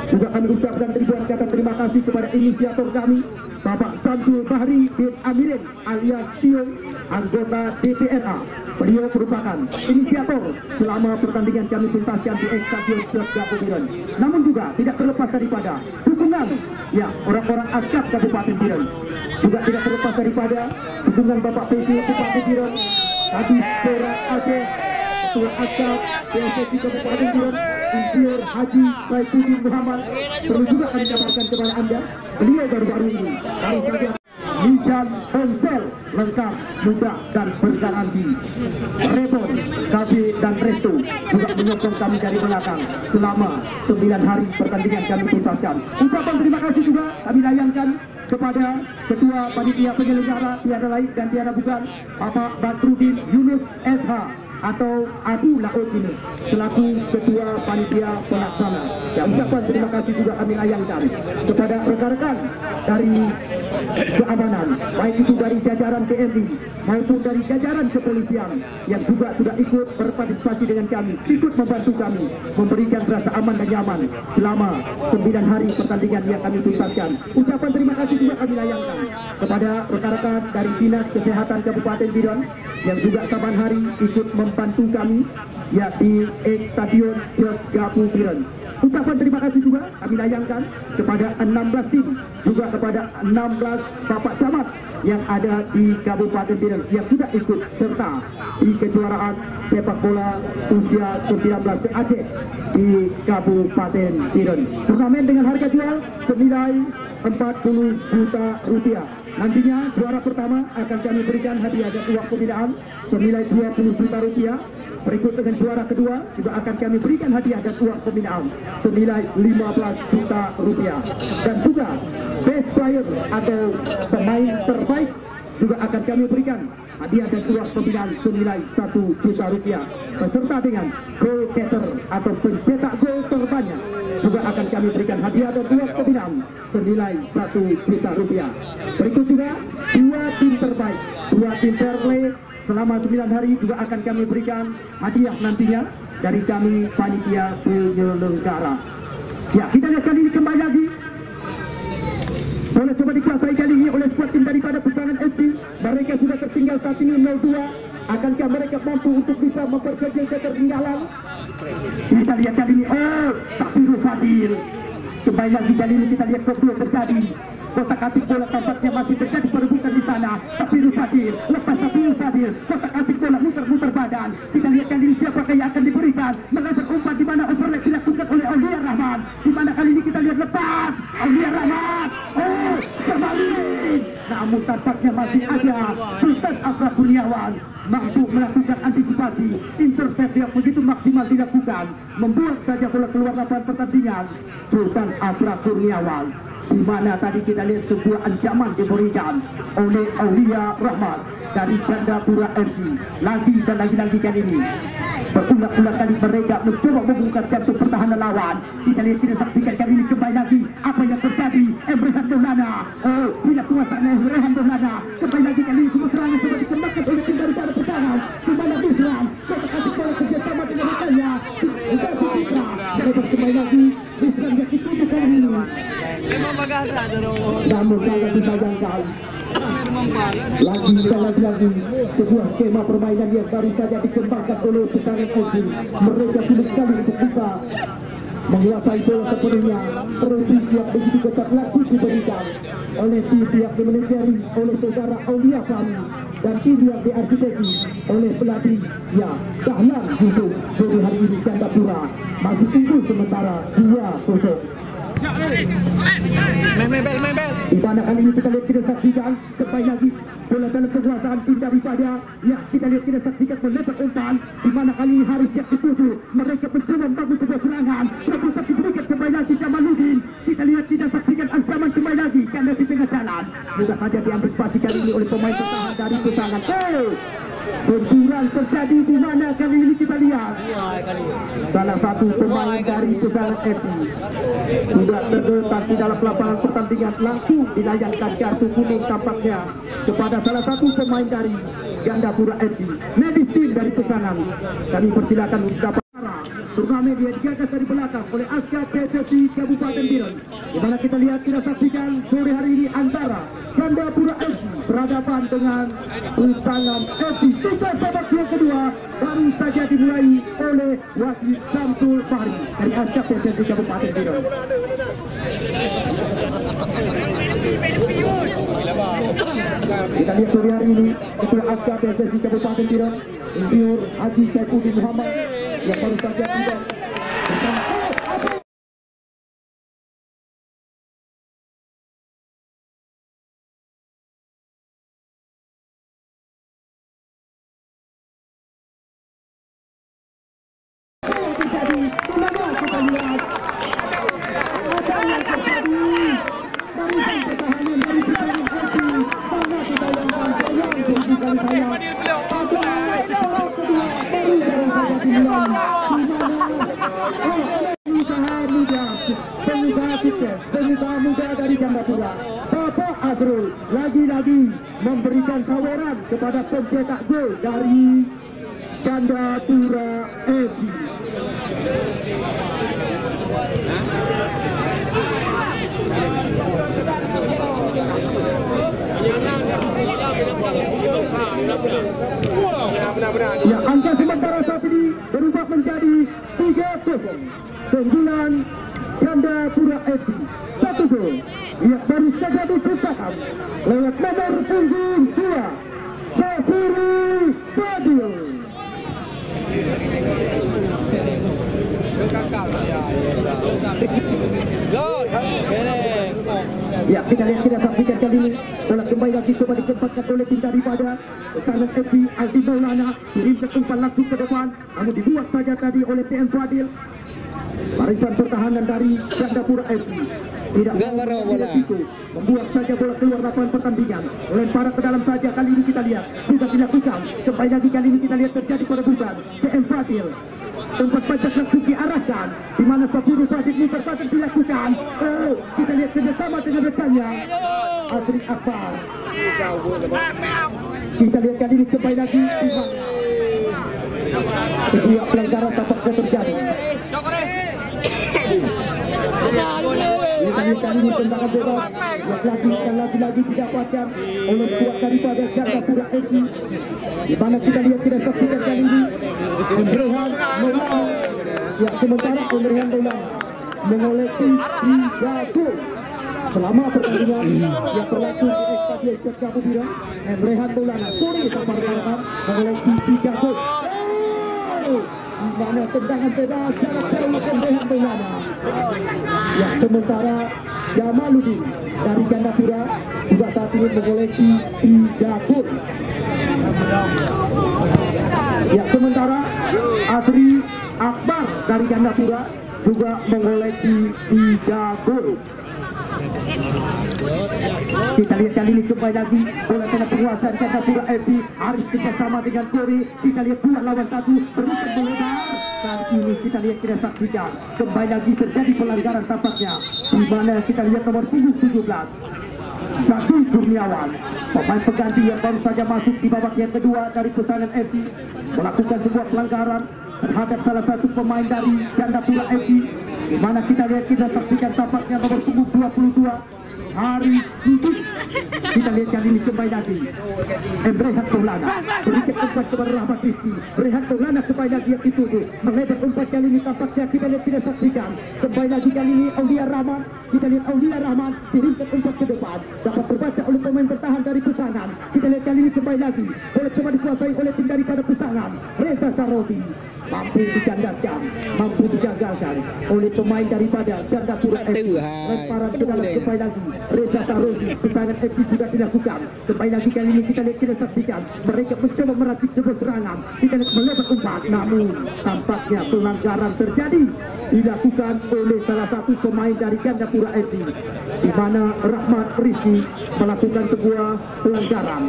juga kami ucapkan ribuan kata terima kasih kepada inisiator kami, Bapak Samsul Bahri bin Amirin alias Tio, anggota DPRA. Beliau merupakan inisiator selama pertandingan kami tuntaskan di Stadion Jagapu Biren. Namun juga tidak terlepas daripada dukungan, ya, orang-orang askar Kabupaten Biren. Juga tidak terlepas daripada dukungan Bapak PJ Bupati Biren, Kadis Perak Aceh, Ketua Askar PSSI Kabupaten Biren, Insinyur Haji Saifuddin Muhammad. Perlu juga kami kabarkan kepada Anda, beliau baru-baru ini baru saja Nijan ponsel lengkap, mudah dan bergaransi. Rebon, KB dan Resto juga menyokong kami dari belakang selama 9 hari pertandingan kami tuntaskan. Ucapan terima kasih juga kami layangkan kepada Ketua Panitia Penyelenggara, tiada lain dan tiada bukan Bapak Badrudin Yunus SH atau Abu Laut ini selaku Ketua Panitia Pelaksana. Ya, ucapan terima kasih juga kami layangkan kepada rekan-rekan dari keamanan, baik itu dari jajaran TNI maupun dari jajaran kepolisian yang juga sudah ikut berpartisipasi dengan kami, ikut membantu kami, memberikan rasa aman dan nyaman selama 9 hari pertandingan yang kami tuntaskan. Ucapan terima kasih juga kami layangkan kepada rekan-rekan dari Dinas Kesehatan Kabupaten Biren yang juga saban hari ikut membantu kami, ya, di Stadion Jagapu Biren. Ucapan terima kasih juga kami layangkan kepada 16 tim, juga kepada 16 Bapak Camat yang ada di Kabupaten Biren yang sudah ikut serta di kejuaraan sepak bola usia 19 Aceh di Kabupaten Biren. Turnamen dengan harga jual senilai 40 juta rupiah. Nantinya juara pertama akan kami berikan hadiah dan uang pembinaan senilai 20 juta rupiah. Berikut dengan juara kedua juga akan kami berikan hadiah dan uang pembinaan senilai 15 juta rupiah. Dan juga best player atau pemain terbaik juga akan kami berikan hadiah dan uang pembinaan senilai 1 juta rupiah. Beserta dengan goal getter atau pencetak gol terbanyak juga akan kami berikan hadiah dan uang pembinaan senilai 1 juta rupiah. Berikut juga 2 tim terbaik, 2 tim terplay selama 9 hari juga akan kami berikan hadiah nantinya dari kami panitia penyelenggara. Ya, kita lihat kali ini kembali lagi boleh coba dikuasai kali ini oleh skuad tim daripada Pesangan FC. Mereka sudah tertinggal saat ini 0-2. Akankah mereka mampu untuk bisa memperkecil ketertinggalan? Kita lihat kali ini, oh, Sapirul Fadil. Kembali lagi kali ini kita lihat kedua terjadi. Kotak-atik bola tampaknya masih terjadi perebutan di sana. Sapirul Fadil, lepas Sapirul Fadil, kotak-atik bola muter-muter badan. Kita lihat kali ini siapa yang akan diberikan. Melempar umpan di mana overlap dilakukan oleh Aulia Rahman. Di mana kali ini kita lihat lepas Aulia Rahman. Oh, kembali. Namun tampaknya masih ada Sultan Afra Kurniawan mampu melakukan antisipasi. Intercept yang begitu maksimal dilakukan, membuat saja bola keluar lapangan pertandingan. Sultan Afra Kurniawan, di mana tadi kita lihat sebuah ancaman diberikan oleh Aulia Rahman dari Jayapura FC. Lagi dan lagi kali ini Berulang-ulang kali mereka mencoba membongkar jantung pertahanan lawan. Kita lihat, kita saksikan kali ini kembali lagi apa yang terjadi. Rehan Maulana, oh punya kuasanya Rehan Maulana. Kembali lagi kali ini semua serangan sudah dikembangkan oleh tim daripada pertahanan. Di mana Bisran kota kasih bola kerjasama dengan rekannya. Kita Fitra mereka kembali lagi. Bisran yang dituju kali ini. Namun sangat disayangkan. Lagi sebuah skema permainan yang baru saja dikembangkan oleh pertahanan Oji. Mereka sulit sekali untuk bisa menguasai bola sepenuhnya. Proses yang begitu ketat langsung diberikan oleh tim yang dimanajeri oleh saudara Aulia Fahmi dan tim yang diarsitektur oleh pelatih ya Dahlan Yusuf. Sore hari ini Gandapura masih unggul sementara 2-0. Di mana kali ini kita lihat, kita saksikan kembali lagi bola dalam kekuasaan tim daripada ya kita lihat, kita saksikan melempar umpan di mana kali ini Haris yang dituju mereka mencoba membangun sebuah serangan terpusat diberikan kembali lagi Jamaluddin. Kita lihat, kita saksikan ancaman kembali lagi karena di tengah jalan mudah saja diambil spasi kali ini oleh pemain pertahanan dari Kutangan. Benturan terjadi di mana kali ini kita lihat salah satu pemain dari Kutangan FC sudah terletak di dalam lapangan pertandingan, langsung dilayangkan kartu kuning tampaknya kepada salah satu pemain dari Gandapura FC. Medis tim dari Kutangan, kami persilakan untuk dapat turnamen dia digagas dari belakang oleh Aska PSSI Kabupaten Biren. Di mana kita lihat, kita saksikan sore hari ini antara Gandapura FC berhadapan dengan Kutangan FC. Tiga babak yang kedua baru saja dimulai oleh wasit Samsul Fahri dari Aska PSSI Kabupaten Biren. Kita lihat sore hari ini Ketua Aska PSSI Kabupaten Biren Insinyur Haji Saifuddin Muhammad yang baru saja tiba bersama pengusaha muda dari Gandapura, Bapak Azrul lagi-lagi memberikan tawaran kepada pencetak gol dari Gandapura FC. Ya, angka sementara saat ini berubah menjadi 3-0. Keunggulan Gandapura FC 1-0 yang baru saja diciptakan lewat nomor punggung 2 Safiri Fadil. Ya, kita lihat, kita saksikan kali ini bola kembali lagi coba ditempatkan oleh tim daripada Kutangan FC. Aldi Maulana kirimkan umpan langsung ke depan, namun dibuat saja tadi oleh TM Fadil. Barisan pertahanan dari Gandapura FC tidak membuat saja bola keluar lapangan pertandingan. Lemparan ke dalam saja kali ini kita lihat sudah dilakukan. Kembali lagi kali ini kita lihat terjadi perebutan. TM Fadil umpan pajak langsung diarahkan di mana Safiri Fadil ini terpaksa dilakukan. Oh, kita lihat kerjasama dengan rekannya Adri Akbar. Kita lihat kali ini kembali lagi di mana kedua pelanggaran tampaknya terjadi. Kali ini tendangan bebas yang lagi-lagi didapatkan oleh kuat daripada Gandapura FC. Di mana kita lihat, kita saksikan kali ini Rehan Maulana yang sementara Rehan Maulana mengoleksi 3 gol selama pertandingan yang berlangsung di Stadion Cakapu Biren. Rehan Maulana sore terparakan mengoleksi 3 gol. Di mana tendangan bebas jarak jauh Rehan Maulana. Ya, sementara Jamaluddin dari Gandapura juga saat ini mengoleksi 3 gol. Ya, sementara Adri Akbar dari Gandapura juga mengoleksi 3 gol. Kita lihat kali ini kembali lagi bola tengah penguasaan Gandapura FC. Haris kerjasama dengan Kori. Kita lihat 2 lawan 1 berusaha melebar. Kali ini kita lihat, kita saksikan kembali lagi terjadi pelanggaran tampaknya, di mana kita lihat nomor punggung 17 Zaki Kurniawan, pemain pengganti yang baru saja masuk di babak yang kedua dari Pesanan FC, melakukan sebuah pelanggaran terhadap salah satu pemain dari Gandapura FC, di mana kita lihat, kita saksikan tampaknya nomor punggung 22 Haris Nudut. Kita lihat kali ini kembali lagi Rehan Maulana sedikit umpan kepada Rahmat Rizki. Rehan Maulana kembali lagi yang dituju melebar umpan kali ini tampaknya kita lihat, tidak saksikan kembali lagi kali ini Aulia Rahman. Kita lihat Aulia Rahman kirimkan umpan ke depan, dapat terbaca oleh pemain bertahan dari Pesanan. Kita lihat kali ini kembali lagi boleh coba dikuasai oleh tim daripada Pesanan. Reza Sarodi mampu digandakan, mampu digagalkan oleh pemain daripada Gandapura FC. Lemparan ke dalam kembali lagi Reza Sarodi. Pesanan FC sudah dilakukan kembali lagi kali ini kita lihat, kita saksikan mereka mencoba meracik sebuah serangan. Kita lihat melebar umpan, namun tampaknya pelanggaran terjadi dilakukan oleh salah satu pemain dari Gandapura FC, di mana Rahmat Rizki melakukan sebuah pelanggaran.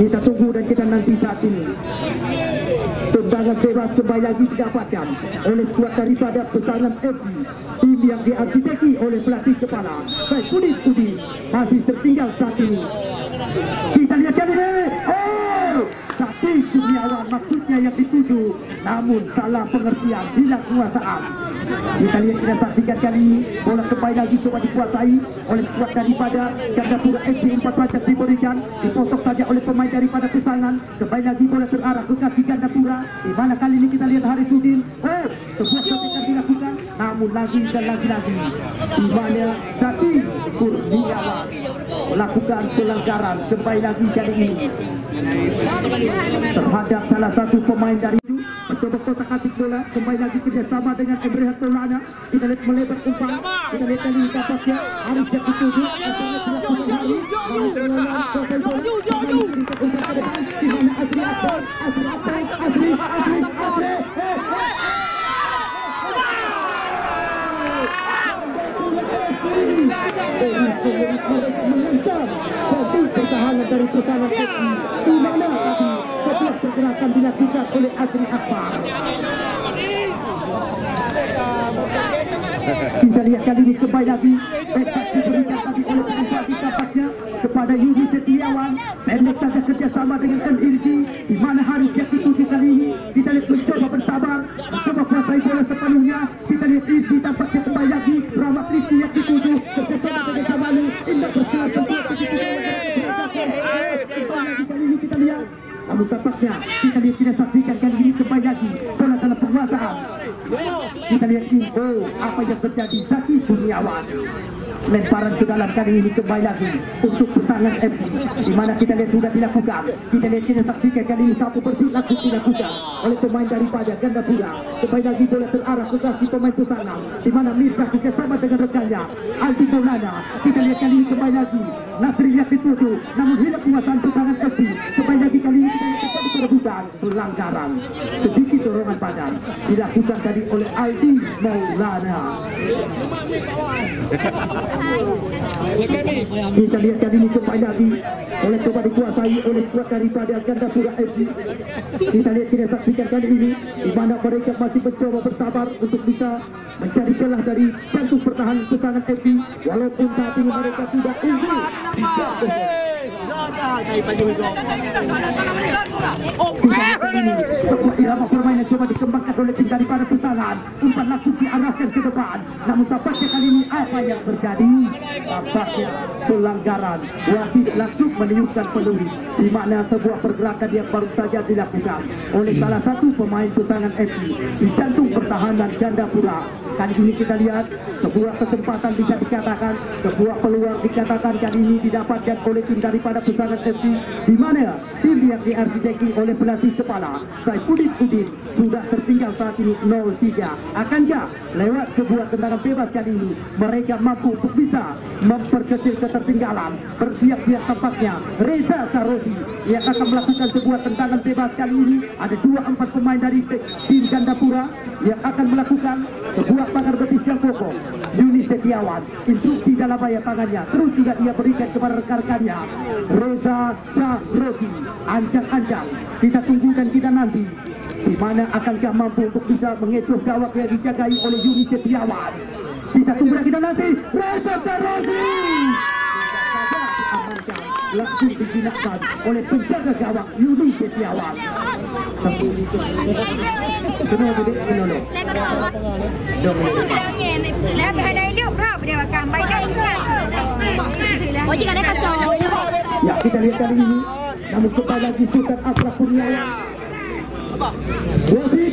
Kita tunggu dan kita nanti saat ini tendangan bebas kembali lagi didapatkan oleh skuad daripada Pesanan FC, tim yang diarsitektur oleh pelatih kepala Saifuddin Udin. Masih tertinggal saat ini. Kita lihat kali ini, Zaki Kurniawan maksudnya yang dituju, namun salah pengertian, hilang penguasaan. Kita lihat, kita saksikan kali ini bola kembali lagi coba dikuasai oleh skuad daripada Gandapura FC. Umpan pacak diberikan, dipotong saja oleh pemain daripada Pesanan. Kembali lagi bola terarah ke kaki Gandapura, di mana kali ini kita lihat Harisudin, sebuah ketika dilakukan, namun lagi dan lagi di mana Zaki Kurniawan melakukan pelanggaran kembali lagi kali ini terhadap salah satu pemain dari itu. Mencoba kotak-atik bola kembali lagi kerjasama dengan Rehan Maulana. Kita lihat melebar umpan, kita lihat kali ini dapatnya Haris yang dituju, di mana Asri mengancam satu pertahanan dari Pesanan FC, di mana tadi sebuah pergerakan dilakukan oleh Asri Akbar. Kita lihat kali ini kembali lagi petak diberikan tadi oleh pengusaha tampaknya kepada Yudi Setiawan. Pendek saja kerjasama dengan MLG, di mana Haris yang dituju kali ini. Kita lihat mencoba bersabar, mencoba kuasai bola sepenuhnya. Kita lihat Rizki tampaknya kembali lagi Rahmat Rizki yang dituju kerjasama dengan Kamalu. Indah bersalah sempat begitu kali ini kita lihat, namun tampaknya kita lihat, tidak saksikan kali ini kembali lagi bola dalam penguasaan. Kita lihat ini, apa yang terjadi. Zaki Kurniawan lemparan ke dalam kali ini kembali lagi untuk Pesanan FC, di mana kita lihat sudah dilakukan. Kita lihat, kita saksikan kali ini satu bersih laku dilakukan oleh pemain daripada Gandapura. Kembali lagi bola terarah ke kaki pemain Pesanan, di mana Mirza kerjasama dengan rekannya Aldi Maulana. Kita lihat kali ini kembali lagi Nasri yang dituju, namun hilang penguasaan Pesanan FC. Kembali lagi kali ini kita lihat terjadi perebutan, pelanggaran, sedikit dorongan badan dilakukan tadi oleh Aldi Maulana. Kita lihat kali ini kembali lagi oleh coba dikuasai oleh skuad daripada Gandapura FC. Kita lihat, kita saksikan kali ini di mana mereka masih mencoba bersabar untuk bisa mencari celah dari jantung pertahanan Pesanan FC, walaupun saat ini mereka sudah unggul di sebuah irama permainan coba dikembangkan oleh tim daripada Pesanan. Umpan langsung diarahkan ke depan, namun tampaknya kali ini apa yang terjadi? Tampaknya pelanggaran, wasit langsung meniupkan peluru, di mana sebuah pergerakan yang baru saja dilakukan oleh salah satu pemain Pesanan FC di jantung pertahanan Gandapura. Kali ini kita lihat sebuah kesempatan bisa dikatakan, sebuah peluang dikatakan kali ini didapatkan oleh tim daripada Pesanan FC, di mana tim yang diarsitektur oleh pelatih kepala Saifuddin Udin sudah tertinggal saat ini 0-3. Akankah lewat sebuah tendangan bebas kali ini mereka mampu untuk bisa memperkecil ketertinggalan? Bersiap-siap tampaknya Reza Sarodi yang akan melakukan sebuah tendangan bebas kali ini. Ada 2-4 pemain dari tim Gandapura. yang akan melakukan sebuah pagar betis yang kokoh. Yuni Setiawan, instruksi dalam bayar tangannya, terus juga dia berikan kepada rekan-rekannya. Reza Syahrozi, ancang-ancang, kita tunggu dan kita nanti di mana akankah mampu untuk bisa mengecoh gawak yang dijagai oleh Yuni Setiawan. Kita tunggu dan kita nanti. Reza Syahrozi diamankan, langsung dijinakkan oleh penjaga gawak Yuni Setiawan. Ya, kita lihat kali ini, namun kepada Sultan Ashraf Kurniawan. Wasit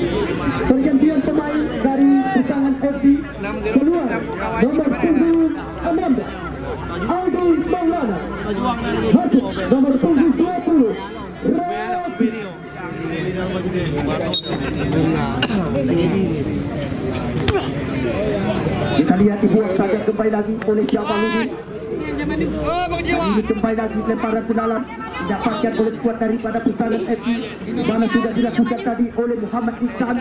pergantian pemain dari Busangan FC keluar nomor 16 Aldi Maulana, masuk nomor 20 Rafi. Kita lihat dibuang saja kembali lagi oleh Jamaludin. Ini kembali lagi lemparan ke dalam, didapatkan oleh skuad daripada Busangan FC, mana sudah dilakukan tadi oleh Muhammad Iksan.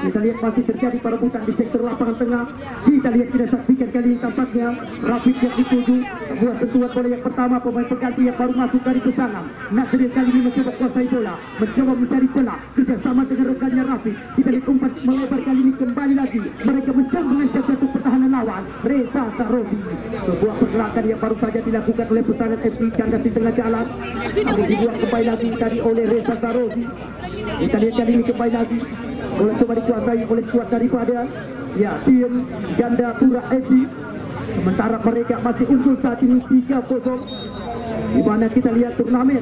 Kita lihat masih terjadi perebutan di sektor lapangan tengah. Kita lihat, kita saksikan kali ini tampaknya Rafiq yang dituju, sebuah sentuhan bola yang pertama pemain pengganti yang baru masuk dari Busangan. Nasrin kali ini mencoba kuasai bola, mencoba mencari celah kerjasama dengan rekannya Rafiq. Kita lihat umpan melebar kali ini kembali lagi, mereka mencoba mengejar jatuh pertahanan lawan. Reza Syahrozi, sebuah pergerakan yang baru saja dilakukan oleh Busangan FC, kandas di tengah jalan, tapi dibuat kembali lagi tadi oleh Reza Syahrozi. Kita lihat kali ini kembali lagi bola coba dikuasai oleh skuad daripada tim Gandapura FC. Sementara mereka masih unggul saat ini 3-0, di mana kita lihat turnamen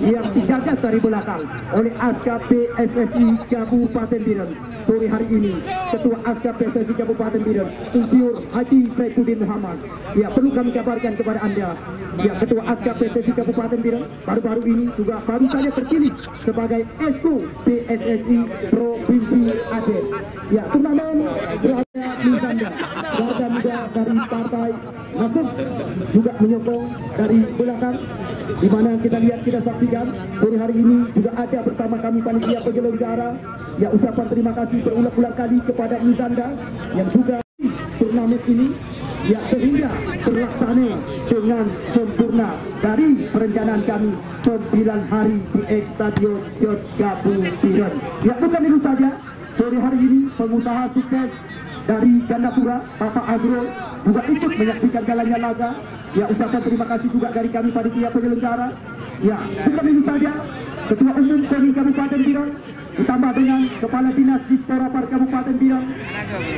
yang digagas dari belakang oleh Aska PSSI Kabupaten Biren. Sore hari ini Ketua Aska PSSI Kabupaten Biren, Insinyur Haji Saifuddin Muhammad, ya, perlu kami kabarkan kepada Anda, ya, Ketua Aska PSSI Kabupaten Biren baru-baru ini juga baru saja terpilih sebagai Esko PSSI Provinsi Aceh. Ya, turnamen berada Nusanda, warga muda dari Partai Nasdem juga menyokong dari belakang, di mana kita lihat, kita saksikan sore hari ini juga ada bersama kami panitia penyelenggara. Ya, ucapan terima kasih berulang-ulang kali kepada Nusanda yang juga turnamen ini, ya, sehingga terlaksana dengan sempurna dari perencanaan kami 9 hari di Stadion George Gabu Biren. Ya, bukan itu saja, sore hari ini pengusaha sukses dari Gandapura, Bapak Azrul, juga ikut menyaksikan jalannya laga. Ya, ucapan terima kasih juga dari kami panitia penyelenggara. Ya, bukan itu saja, Ketua Umum KONI Kabupaten Biren, ditambah dengan Kepala Dinas Dispora Par Kabupaten Biren,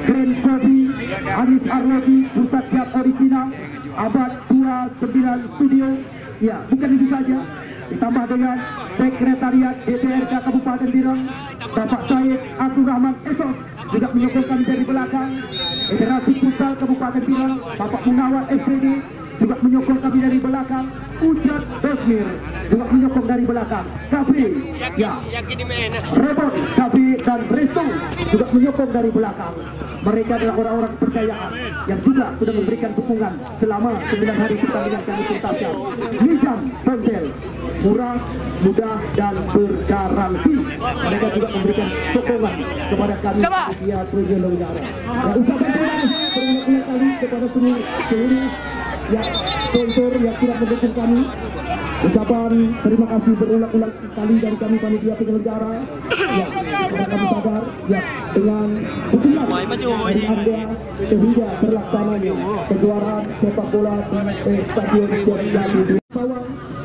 Grand Kopi, Anis Arloji, Pusat Jab Original, Abad 29 Studio. Ya, bukan itu saja, ditambah dengan Sekretariat DPRK Kabupaten Biren, Bapak Syed Abdul Rahman Esos, juga menyokong kami dari belakang. Federasi Futsal Kabupaten Biren, Bapak Munawar SPD, juga menyokong kami dari belakang. Ujat Dosmir juga menyokong dari belakang. Kafe, ya, Rebot, Kafe dan Resto juga menyokong dari belakang. Mereka adalah orang-orang kepercayaan yang juga sudah memberikan dukungan selama 9 hari pertandingan kami tuntaskan. Nizam Ponsel, murah, mudah, dan bergaransi. Mereka juga memberikan sokongan kepada kami panitia penyelenggara. Ya, ucapan terima kasih berulang-ulang kali kepada seluruh ya sponsor yang tidak mendukung kami. Ucapan terima kasih berulang-ulang kali dari kami panitia penyelenggara. Ya, karena kami sadar, ya, dengan dukungan dari Anda sehingga terlaksananya kejuaraan sepak bola di Stadion George Gabu Biren.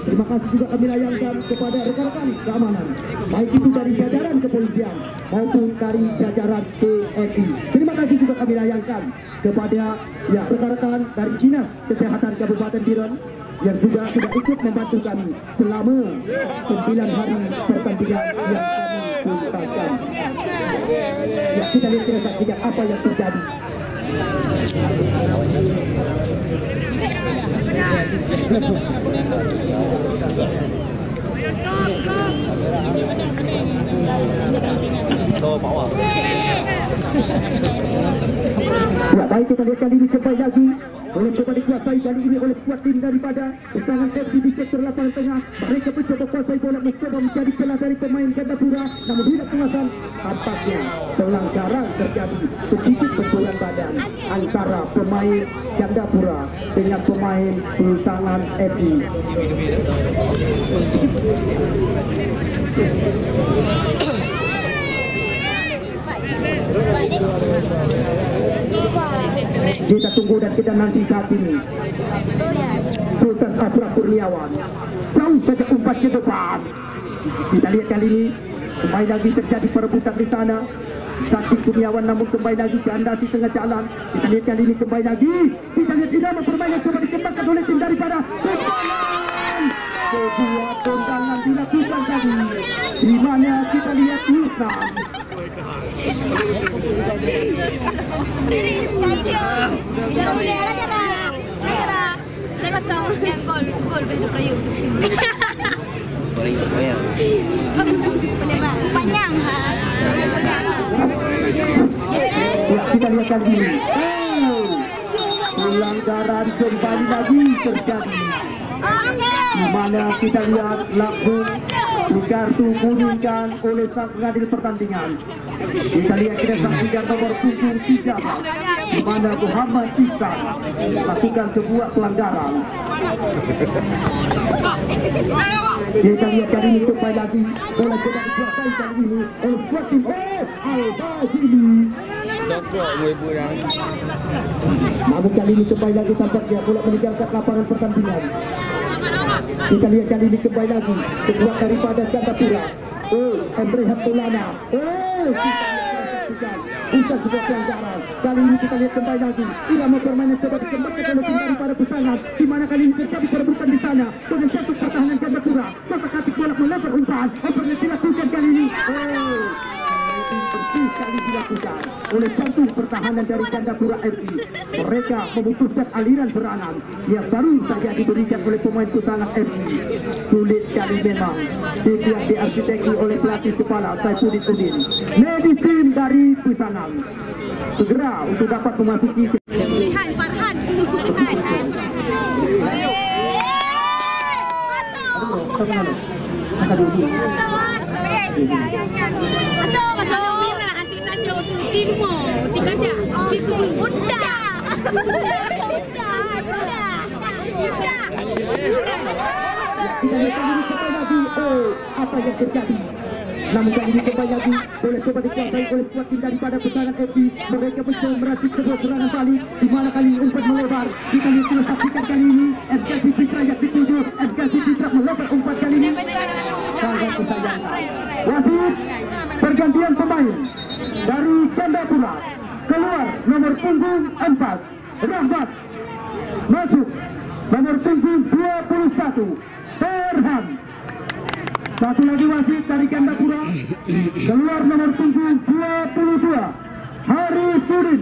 Terima kasih juga kami layangkan kepada rekan-rekan keamanan, baik itu dari jajaran kepolisian maupun dari jajaran TNI. Terima kasih juga kami layangkan kepada, ya, rekan-rekan dari Dinas Kesehatan Kabupaten Biren yang juga sudah ikut membantu kami selama 9 hari pertandingan yang kami tuntaskan. Ya, kita lihat, kita saksikan apa yang terjadi. Ya, baik, kita lihat kali ini kembali lagi Oleh coba dikuasai kali ini oleh skuad tim daripada pasangan FC di sektor lapangan tengah. Mereka mencoba kuasai bola, mencoba mencari celah dari pemain Gandapura, namun tidak pengasan. Tampaknya pelanggaran terjadi, sedikit benturan badan antara pemain Gandapura dengan pemain pasangan FC. Kita tunggu dan kita nanti saat ini. Sultan Ashraf Kurniawan jauh saja umpat ke depan. Kita lihat kali ini kembali lagi terjadi perebutan di sana. Sakti Kurniawan namun kembali lagi ganda di tengah jalan. Kita lihat kali ini kembali lagi. Kita lihat irama permainan coba dikembangkan oleh tim daripada sebuah tendangan dilakukan tadi, di mana kita lihat Nissan. Panjang. Ya, kita lihat kali ini. Pelanggaran kembali lagi terjadi. Di mana kita lihat langsung kartu kuningkan oleh sang pengadil pertandingan. Kita lihat kita saksikan nomor punggung 3, di mana Muhammad Ihsan melakukan sebuah pelanggaran. Kita lihat kali ini kembali lagi bola coba dikuasai kali ini oleh skuad tim Al-Bajili. Namun kali ini kembali lagi tampaknya bola meninggalkan lapangan pertandingan. Kita lihat kali ini kembali lagi keluar daripada Gandapura. Andre Hatulana. Bukan sebuah pelanggaran. Kali ini kita lihat kembali lagi irama permainan coba dikembangkan oleh tim daripada pasangan, di mana kali ini terjadi perebutan di sana dengan satu pertahanan Gandapura. Kotak atik bola melempar umpan. Umpannya dilakukan kali ini. Bersih sekali dilakukan oleh jantung pertahanan dari Gandapura FC. Mereka memutuskan aliran serangan yang baru saja diberikan oleh pemain Pasangan FC. Sulit sekali memang yang diarsiteki oleh pelatih kepala Saifuddin Udin. Medisin dari Pasangan segera untuk dapat memasuki Farhan. apa yang terjadi? Namun kali ini kembali lagi boleh coba dikuasai oleh skuad tim daripada Pasangan FC. Mereka mencoba meracik sebuah serangan balik, di mana kali ini umpan melebar. Kita lihat sudah saksikan kali ini FKC Fitra yang dituju. FKC Fitra melebar umpan kali ini. Sangat disayangkan. Wasit pergantian pemain dari Gandapura. Keluar nomor punggung 4 Rahmat, masuk nomor punggung 21 Farhan. Satu lagi wasit dari Gandapura, keluar nomor punggung 22 Harisuddin,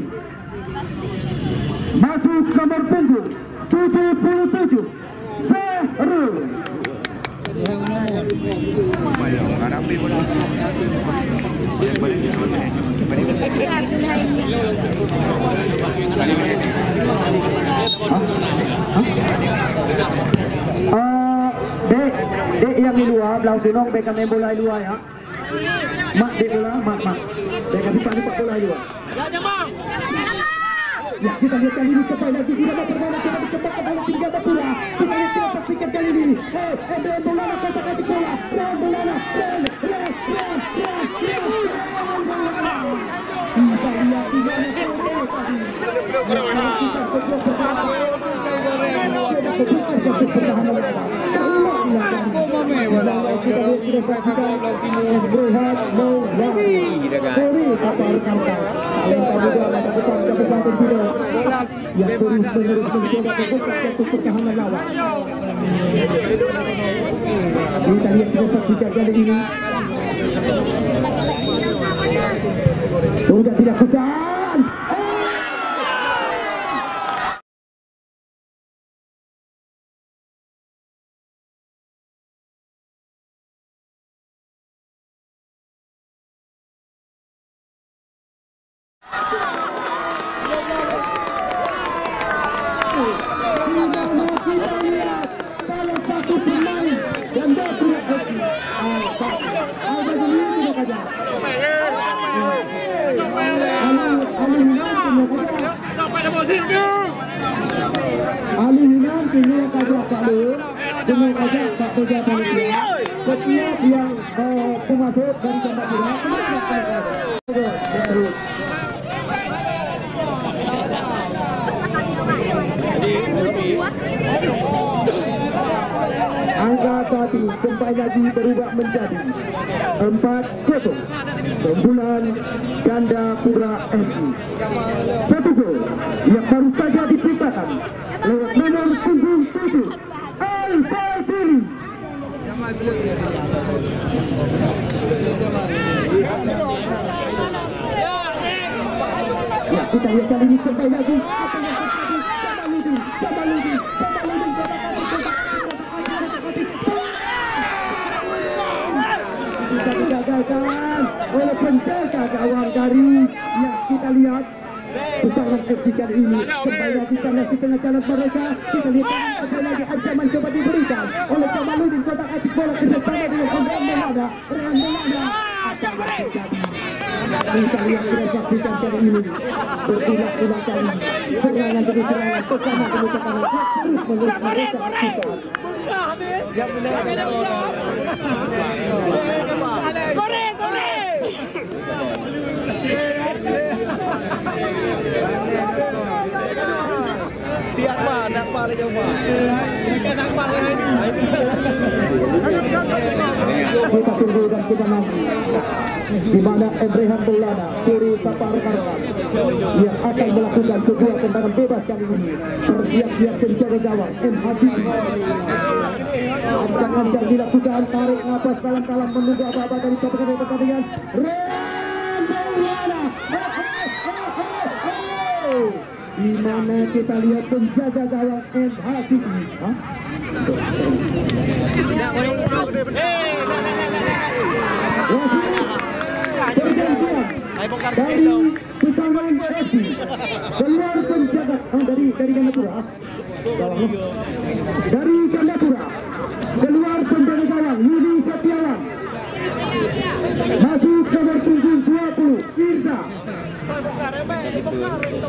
masuk nomor punggung 77 Zahrul. Dek yang di luar, belau dunong beka main bola di luar ya. Mak dek bola, mak. Dek kasih pak bola di luar. Ya, kita lihat kali ini kembali lagi irama permainan coba dikembangkan oleh tim Gandapura. Kita lihat kita saksikan kali ini. Emre Bolana kotak atik bola. Bolana. Kita lihat di yang terus-menerus mencoba untuk pertahanan lawan. Kita lihat proses juga kali ini sudah dilakukan. Ali Hinan punya kajak Palu, punya kajak Pak Boja Panitia. Setiap yang pemasuk dari Jambapura, angka saat ini kembali lagi berubah menjadi 4-0 keunggulan Gandapura FC. Satu gol yang baru saja diciptakan lewat nomor punggung 7 Al-Fatili. Ya, kita lihat kali ini kembali lagi apa yang terjadi. Jamaludin digagalkan oleh penjaga gawang dari yang kita lihat Pesangan FC kali ini kembali lagi karena di tengah jalan mereka. Kita lihat kembali lagi ancaman coba diberikan oleh Jamaludin, kotak atik bola kerjasama dengan Rehan Melada. Apa yang terjadi? Kita lihat kita saksikan kali ini berulang-ulang kali serangan demi serangan, tekanan demi tekanan terus menerus mereka berkisar. Tiap mana paling jauh kita tunggu dan kita nanti di mana Rehan Melada dari Sapar Karwan yang akan melakukan sebuah tendangan bebas kali ini. Bersiap-siap penjaga gawang MHD. Ancang-ancang dilakukan, tarik nafas dalam-dalam menunggu apa-apa dari pertandingan. Rehan Melada di mana kita lihat penjaga gawang MHD. Dari Pesangan FC keluar penjaga dari Gandapura, dari Gandapura keluar penjaga gawang Yudi Setiawan, masuk nomor punggung 20 Irza.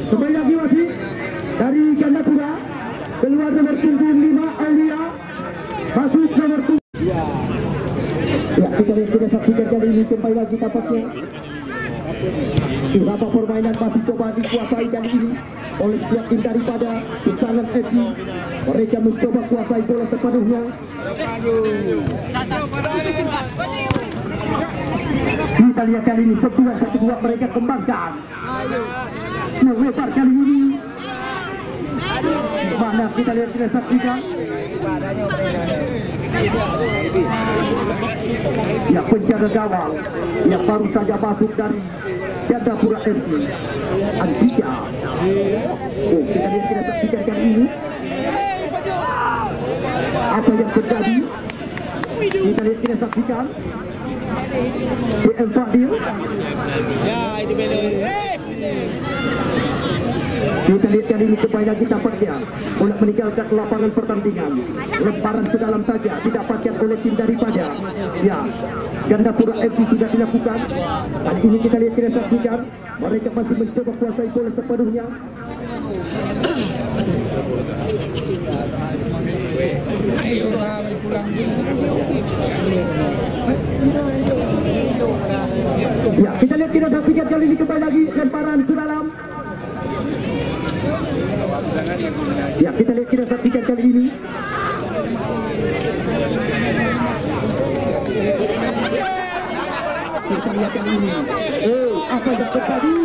Kembali lagi masih dari Gandapura keluar nomor punggung 5 Aulia, masuk nomor punggung. Ya, kita lihat sudah saksikan kali ini kembali lagi tampaknya beberapa permainan masih coba dikuasai kali ini oleh setiap tim daripada Pesangan FC. Mereka mencoba kuasai bola sepenuhnya. Kita lihat kali ini satu dua mereka kembangkan. Melebar kali ini. Mana kita lihat kita saksikan. Ya, penjaga gawang yang baru saja masuk dari Gandapura FC, Andika. Oh, kita lihat kita saksikan kali ini apa yang terjadi. Kita lihat kita saksikan DM Fadil. ya itu beda. Kita lihat kali ini kembali lagi tampaknya bola meninggalkan lapangan pertandingan. Lemparan ke dalam saja didapatkan oleh tim daripada ya Gandapura FC sudah dilakukan. Kali ini kita lihat kita saksikan mereka masih mencoba kuasai bola sepenuhnya. Ya, kita lihat kita saksikan kali ini kembali lagi lemparan ke dalam. Ya, kita lihat kita saksikan kali ini. Kita lihat kali ini. Apa yang terjadi?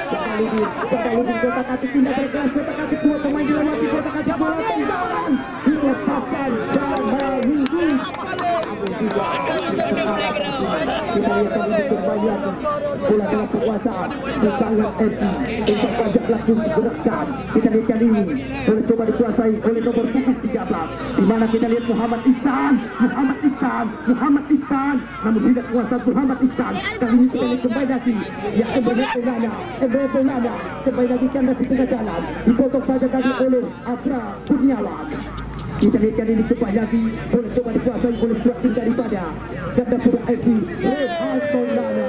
Jamaludin kotak-atik tindak berkelas, kotak-atik dua pemain dilewati, kotak-atik bola tendangan dilepaskan Jamaludin. Kita lihat kali ini kembali bola dalam kekuasaan Pesangan FC untuk pajak langsung digerakkan. Kita lihat kali ini boleh coba dikuasai oleh nomor punggung 13 di mana kita lihat Muhammad Ihsan, namun tidak kuasa Muhammad Ihsan. Kali ini kita lihat kembali lagi ya Emre Pelana kembali lagi kandas di tengah jalan, dipotong saja tadi oleh Afra Kurniawan. Kita lihat kali ini kembali lagi boleh coba dikuasai oleh tim daripada Gandapura FC, Rehan Melada.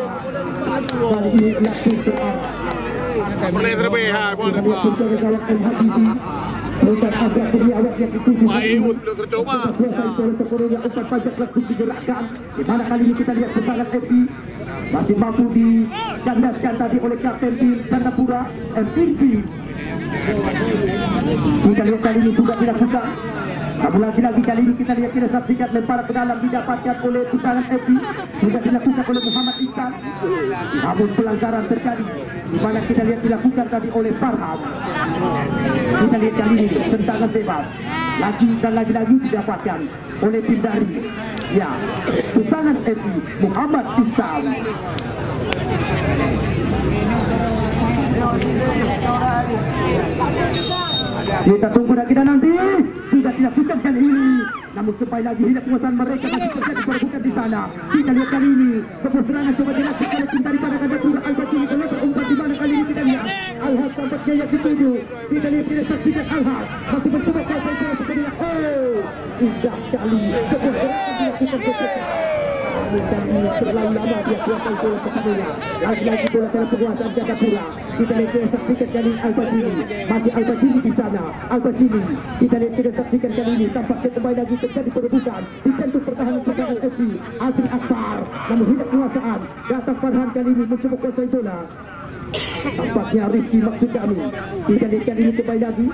Kali ini lapis terarah. Pernah terbeha, buat Kita lihat apa? penjaga gawang MHBD. Bukan agak beri awak yang dituju. Baik, lo tercoba. Kuasa itu oleh sekurangnya umpan pajak langsung digerakkan. Di mana kali ini kita lihat pesanan FI masih mampu dicandaskan tadi oleh kapten tim Jayapura MIRC. Kita lihat kali ini juga dilakukan. Namun lagi-lagi kali ini kita lihat tidak saksikan lemparan ke dalam didapatkan oleh pesanan FI. Sudah dilakukan oleh Muhammad Iksan. Namun pelanggaran terjadi di mana kita lihat dilakukan tadi oleh Farhad. Kita lihat kali ini tendangan bebas lagi dan lagi-lagi didapatkan oleh tim dari ya pesanan FI Muhammad Iksan. Kita tunggu lagi dan nanti sudah dilakukan kali ini. Namun sampai lagi hilang penguasaan mereka masih terjadi perebutan di sana. Kita lihat kali ini sebuah serangan coba dilakukan oleh tim daripada Jayapura Al-Bajili melebar umpan di mana kali ini kita lihat Al-Haq tampaknya yang dituju. Kita lihat tidak saksikan Al-Haq masih bercoba kuasa itu sekali. Oh, indah sekali sebuah serangan dilakukan begitu. Dan ini terlalu lama dia kuasa itu kepadanya. Lagi-lagi bola dalam penguasaan Jayapura. Kita lihat tidak saksikan kali ini Al-Bajili. Masih Al-Bajili di sana. Al-Bajili. Kita lihat tidak saksikan kali ini. Tampaknya kembali lagi terjadi perebutan. Disentuh pertahanan pertahanan FC. Azri Akbar. Namun hilang penguasaan. Datang Farhan kali ini mencoba kuasai bola. Tampaknya Rizky maksud kami. Kita lihat kali ini kembali lagi.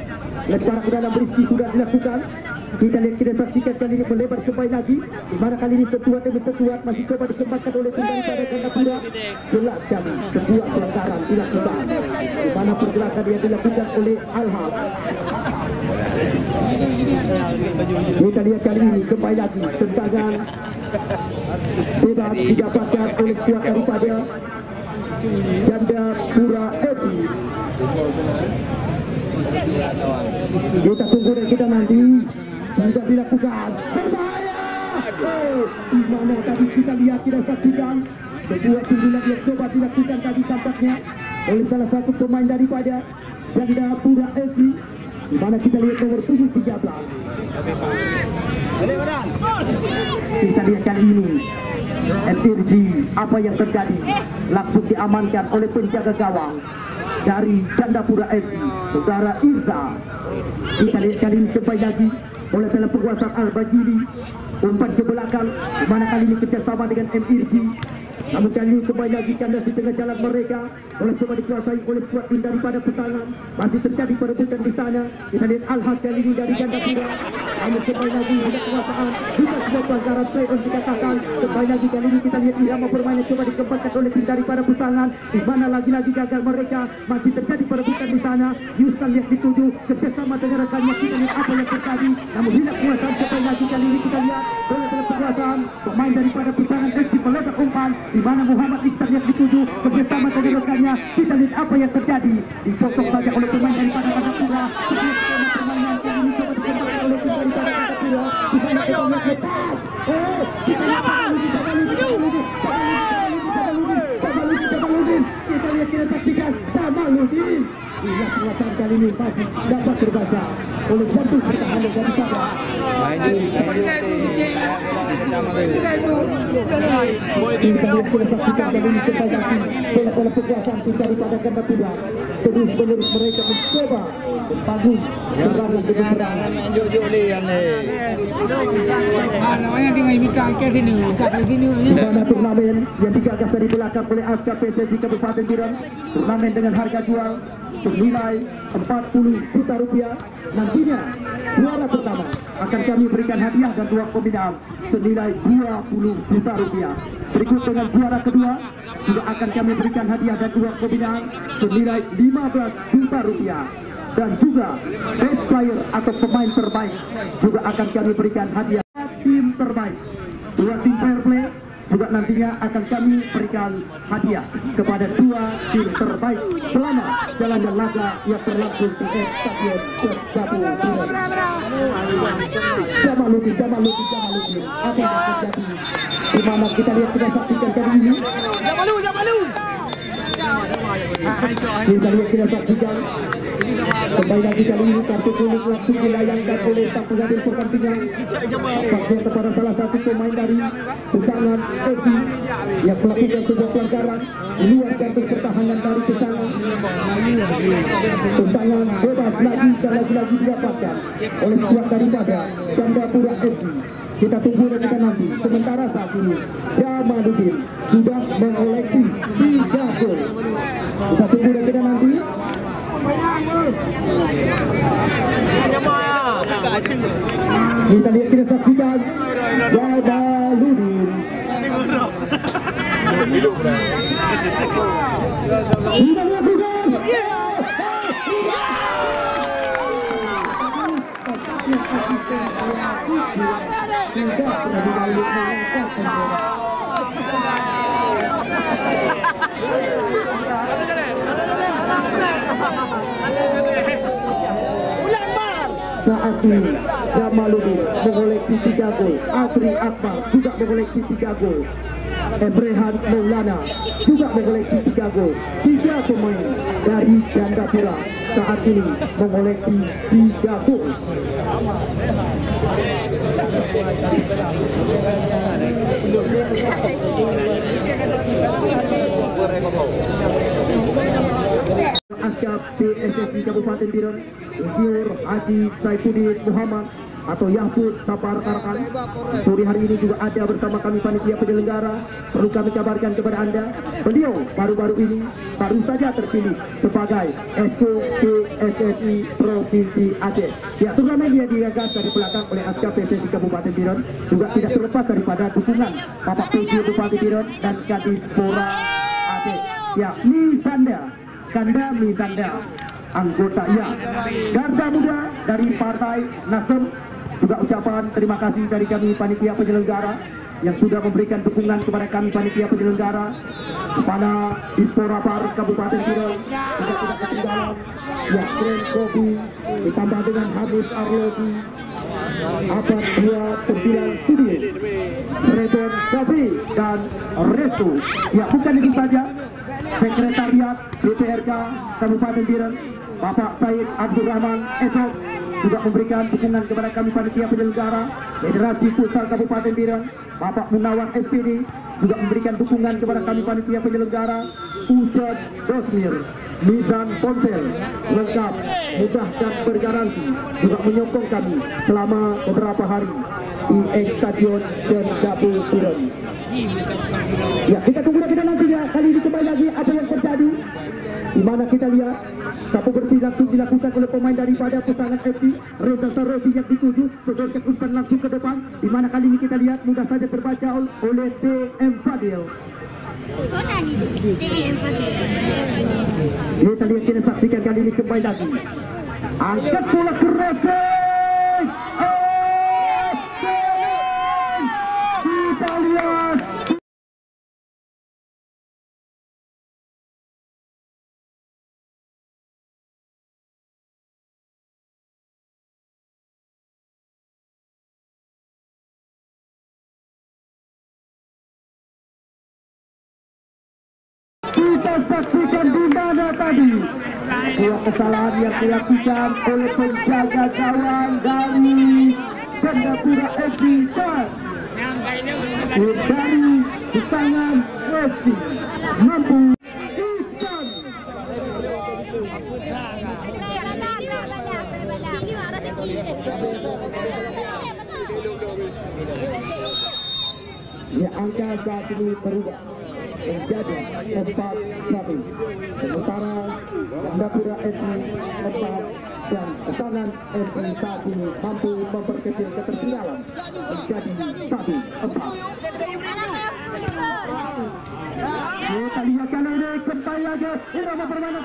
Lemparan ke dalam Rizky sudah dilakukan. Kita lihat kita saksikan kali ini melebar kembali lagi. Di mana kali ini setuat demi setuat masih coba dikembangkan oleh tim daripada Jayapura. Jelas kami sebuah pelanggaran dilakukan. Di mana pergerakan yang dilakukan oleh Al-Haq. Kita lihat kali ini kembali lagi tendangan bebas didapatkan oleh skuad daripada Jayapura FC. Kita tunggu dan kita nanti sudah dilakukan berbahaya. Oh, di mana tadi kita lihat tidak saksikan sebuah sundulan yang coba dilakukan tadi tampaknya oleh salah satu pemain daripada Jayapura FC. Di mana kita lihat nomor 13. Kita lihat kali ini MIRC apa yang terjadi langsung diamankan oleh penjaga gawang dari Jayapura FC, saudara Irza. Kita lihat kali ini kembali lagi oleh dalam penguasaan Al-Bajili umpan ke belakang di mana kali ini kerjasama dengan MIRC. Namun kali ini kembali lagi kandas di tengah jalan mereka oleh coba dikuasai oleh skuad tim daripada pesanan. Masih terjadi perebutan di sana. Kita lihat Al-Haq kali ini dari Jayapura. Namun kembali lagi ada kekuasaan juga sebuah pelanggaran play on dikatakan. Kembali lagi kali ini kita lihat irama permainan coba dikembangkan oleh tim daripada pesanan. Di mana lagi-lagi gagal mereka. Masih terjadi perebutan di sana. Yustan lihat dituju kerjasama dengan rekannya. Kita lihat apa yang terjadi. Namun hilang kekuasaan kembali lagi kali ini kita lihat bola dalam kekuasaan pemain daripada pesanan FC melebar umpan. Di mana Muhammad Iksan yang dituju kerjasama dengan rekannya. Kita lihat apa yang terjadi. Dipotong saja oleh pemain daripada Jayapura. Sebuah permainan kali ini coba dikembangkan oleh tim daripada Jayapura. Di sana kita lihat lepas. Oh, kita lihat Jamaludin. Kita lihat kita saksikan Jamaludin. Lihat penguasaan kali ini masih dapat terbaca oleh jantung pertahanan daripada bola kekuasaan daripada Jayapura. Terus-menerus mereka mencoba membangun serangan demi serangan. Namanya tinggal ikan sini, Di mana turnamen yang digagas dari belakang oleh Askar PSSI Kabupaten Biren. Turnamen dengan harga jual senilai 40 juta rupiah. Nantinya juara pertama akan kami berikan hadiah dan dua pembinaan senilai 20 juta rupiah. Berikut dengan juara kedua juga akan kami berikan hadiah dan dua pembinaan senilai 15 juta rupiah. Dan juga best player atau pemain terbaik juga akan kami berikan hadiah. Tim terbaik, dua tim fair play juga nantinya akan kami berikan hadiah kepada dua tim terbaik selama jalannya laga yang berlangsung di Stadion Jayapura. Jamaludin. Apa yang terjadi? Di mana kita lihat kita saksikan kali ini. Kita lihat kita saksikan kembali lagi kali ini kartu kuning langsung dilayangkan oleh tak pengadil pertandingan tampaknya kepada salah satu pemain dari Pesangan FC yang melakukan sebuah pelanggaran luar kartu pertahanan dari Pesangan. Pesangan bebas lagi dan lagi-lagi didapatkan oleh skuad daripada Gandapura FC. Kita tunggu dan kita nanti. Sementara saat ini Jamaluddin sudah mengoleksi 3 gol. Kita tunggu dan kita nanti. Kita lihat kita saksikan Jamaluddin. Sudah melakukan. Saat ini Jamaluddin mengoleksi 3 gol. Asri Akbar juga mengoleksi 3 gol. Emrehan Maulana juga mengoleksi 3 gol. 3 pemain dari Gandapura saat ini mengoleksi 3 gol. Asyaf PSSI Kabupaten Biren, Insinyur Haji Saifuddin Muhammad atau Yahfud Sapar Karakan. Sore hari ini juga ada bersama kami panitia penyelenggara. Perlu kami kabarkan kepada Anda, beliau baru-baru ini baru saja terpilih sebagai Esko PSSI Provinsi Aceh. Ya, turnamen dia digagas dari belakang oleh Asyaf PSSI Kabupaten Biren, juga tidak terlepas daripada dukungan Bapak PJ Bupati Biren dan Kadispora Aceh. Ya, Kanda Misanda, anggota ya Garda Muda dari Partai Nasdem. Juga ucapan terima kasih dari kami panitia penyelenggara yang sudah memberikan dukungan kepada kami panitia penyelenggara, kepada Dispora Par Kabupaten Biren juga tidak ketinggalan ya Kren Kopi ditambah dengan Habis Arloji, Abad 29 Studio, Redon Kopi dan Restu. Ya, bukan itu saja, Sekretariat DPRK Kabupaten Biren Bapak Said Abdul Rahman Esok juga memberikan dukungan kepada kami panitia penyelenggara. Federasi Futsal Kabupaten Biren Bapak Munawar SPD juga memberikan dukungan kepada kami panitia penyelenggara. Ustad Dosmir Mizan Ponsel lengkap, mudah dan bergaransi juga menyokong kami selama beberapa hari di Stadion Gandapura Biren. Ya, kita tunggu dan kita nantinya. Kali ini kembali lagi apa yang terjadi, di mana kita lihat sapu bersih langsung dilakukan oleh pemain daripada Pesangan FC. Reza Sarofi yang dituju sebagai umpan langsung ke depan, di mana kali ini kita lihat mudah saja terbaca oleh DM Fadil. Kita lihat, kita saksikan kali ini kembali lagi. Angkat bola keras. Kita lihat kita saksikan di mana tadi sebuah kesalahan yang dilakukan oleh penjaga gawang dari Gandapura FC dan dari Pesangan FC mampu ikan. Ya, angka saat ini berubah menjadi 4-1. Sementara Gandapura FC 4 dan Pesangan FC saat ini mampu memperkecil ketertinggalan menjadi 1-4. Kita lihat kali ini kembali lagi irama permainan.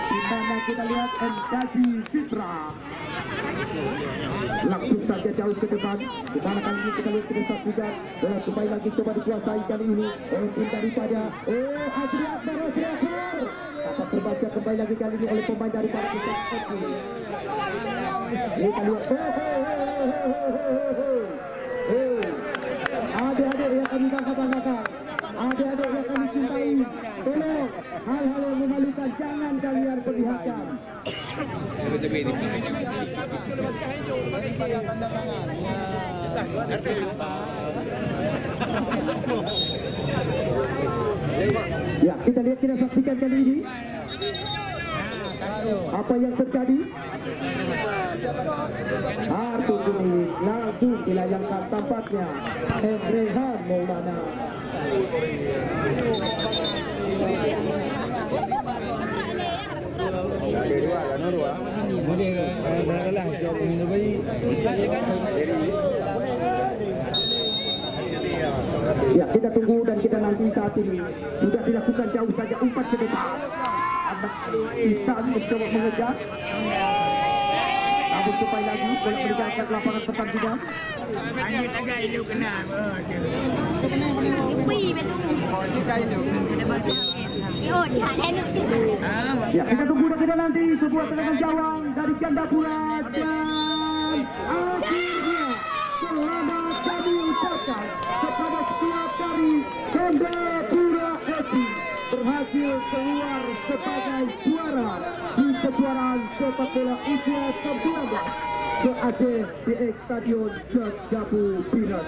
Di mana kita lihat MKG Citra langsung saja jauh ke depan. Di mana kali ini kita lihat kita saksikan bola kembali lagi coba dikuasai kali ini oleh tim daripada Asri Akbar. Dapat terbaca kembali lagi kali ini oleh pemain daripada Pesangan FC. Kita lihat adik-adik yang kami banggakan, adik-adik yang kami cintai, tolong hal-hal yang memalukan jangan kalian perlihatkan. Ya, kita lihat, kita saksikan kali ini apa yang terjadi. Arthur ini langsung dilayangkan tampaknya Rehan Maulana. Ya, kita tunggu dan kita nanti saat ini sudah dilakukan jauh saja umpan ke depan. Isan mencoba mengejar. Namun supaya lagi boleh meninggalkan lapangan pertandingan. Ya, kita tunggu dan kita nanti sebuah tendangan jawang dari Gandapura dan akhirnya selamat kami ucapkan kepada skuad dari Gandapura FC berhasil keluar sebagai juara di kejuaraan sepak bola usia 19 ke Aceh di Stadion Jabu Piran.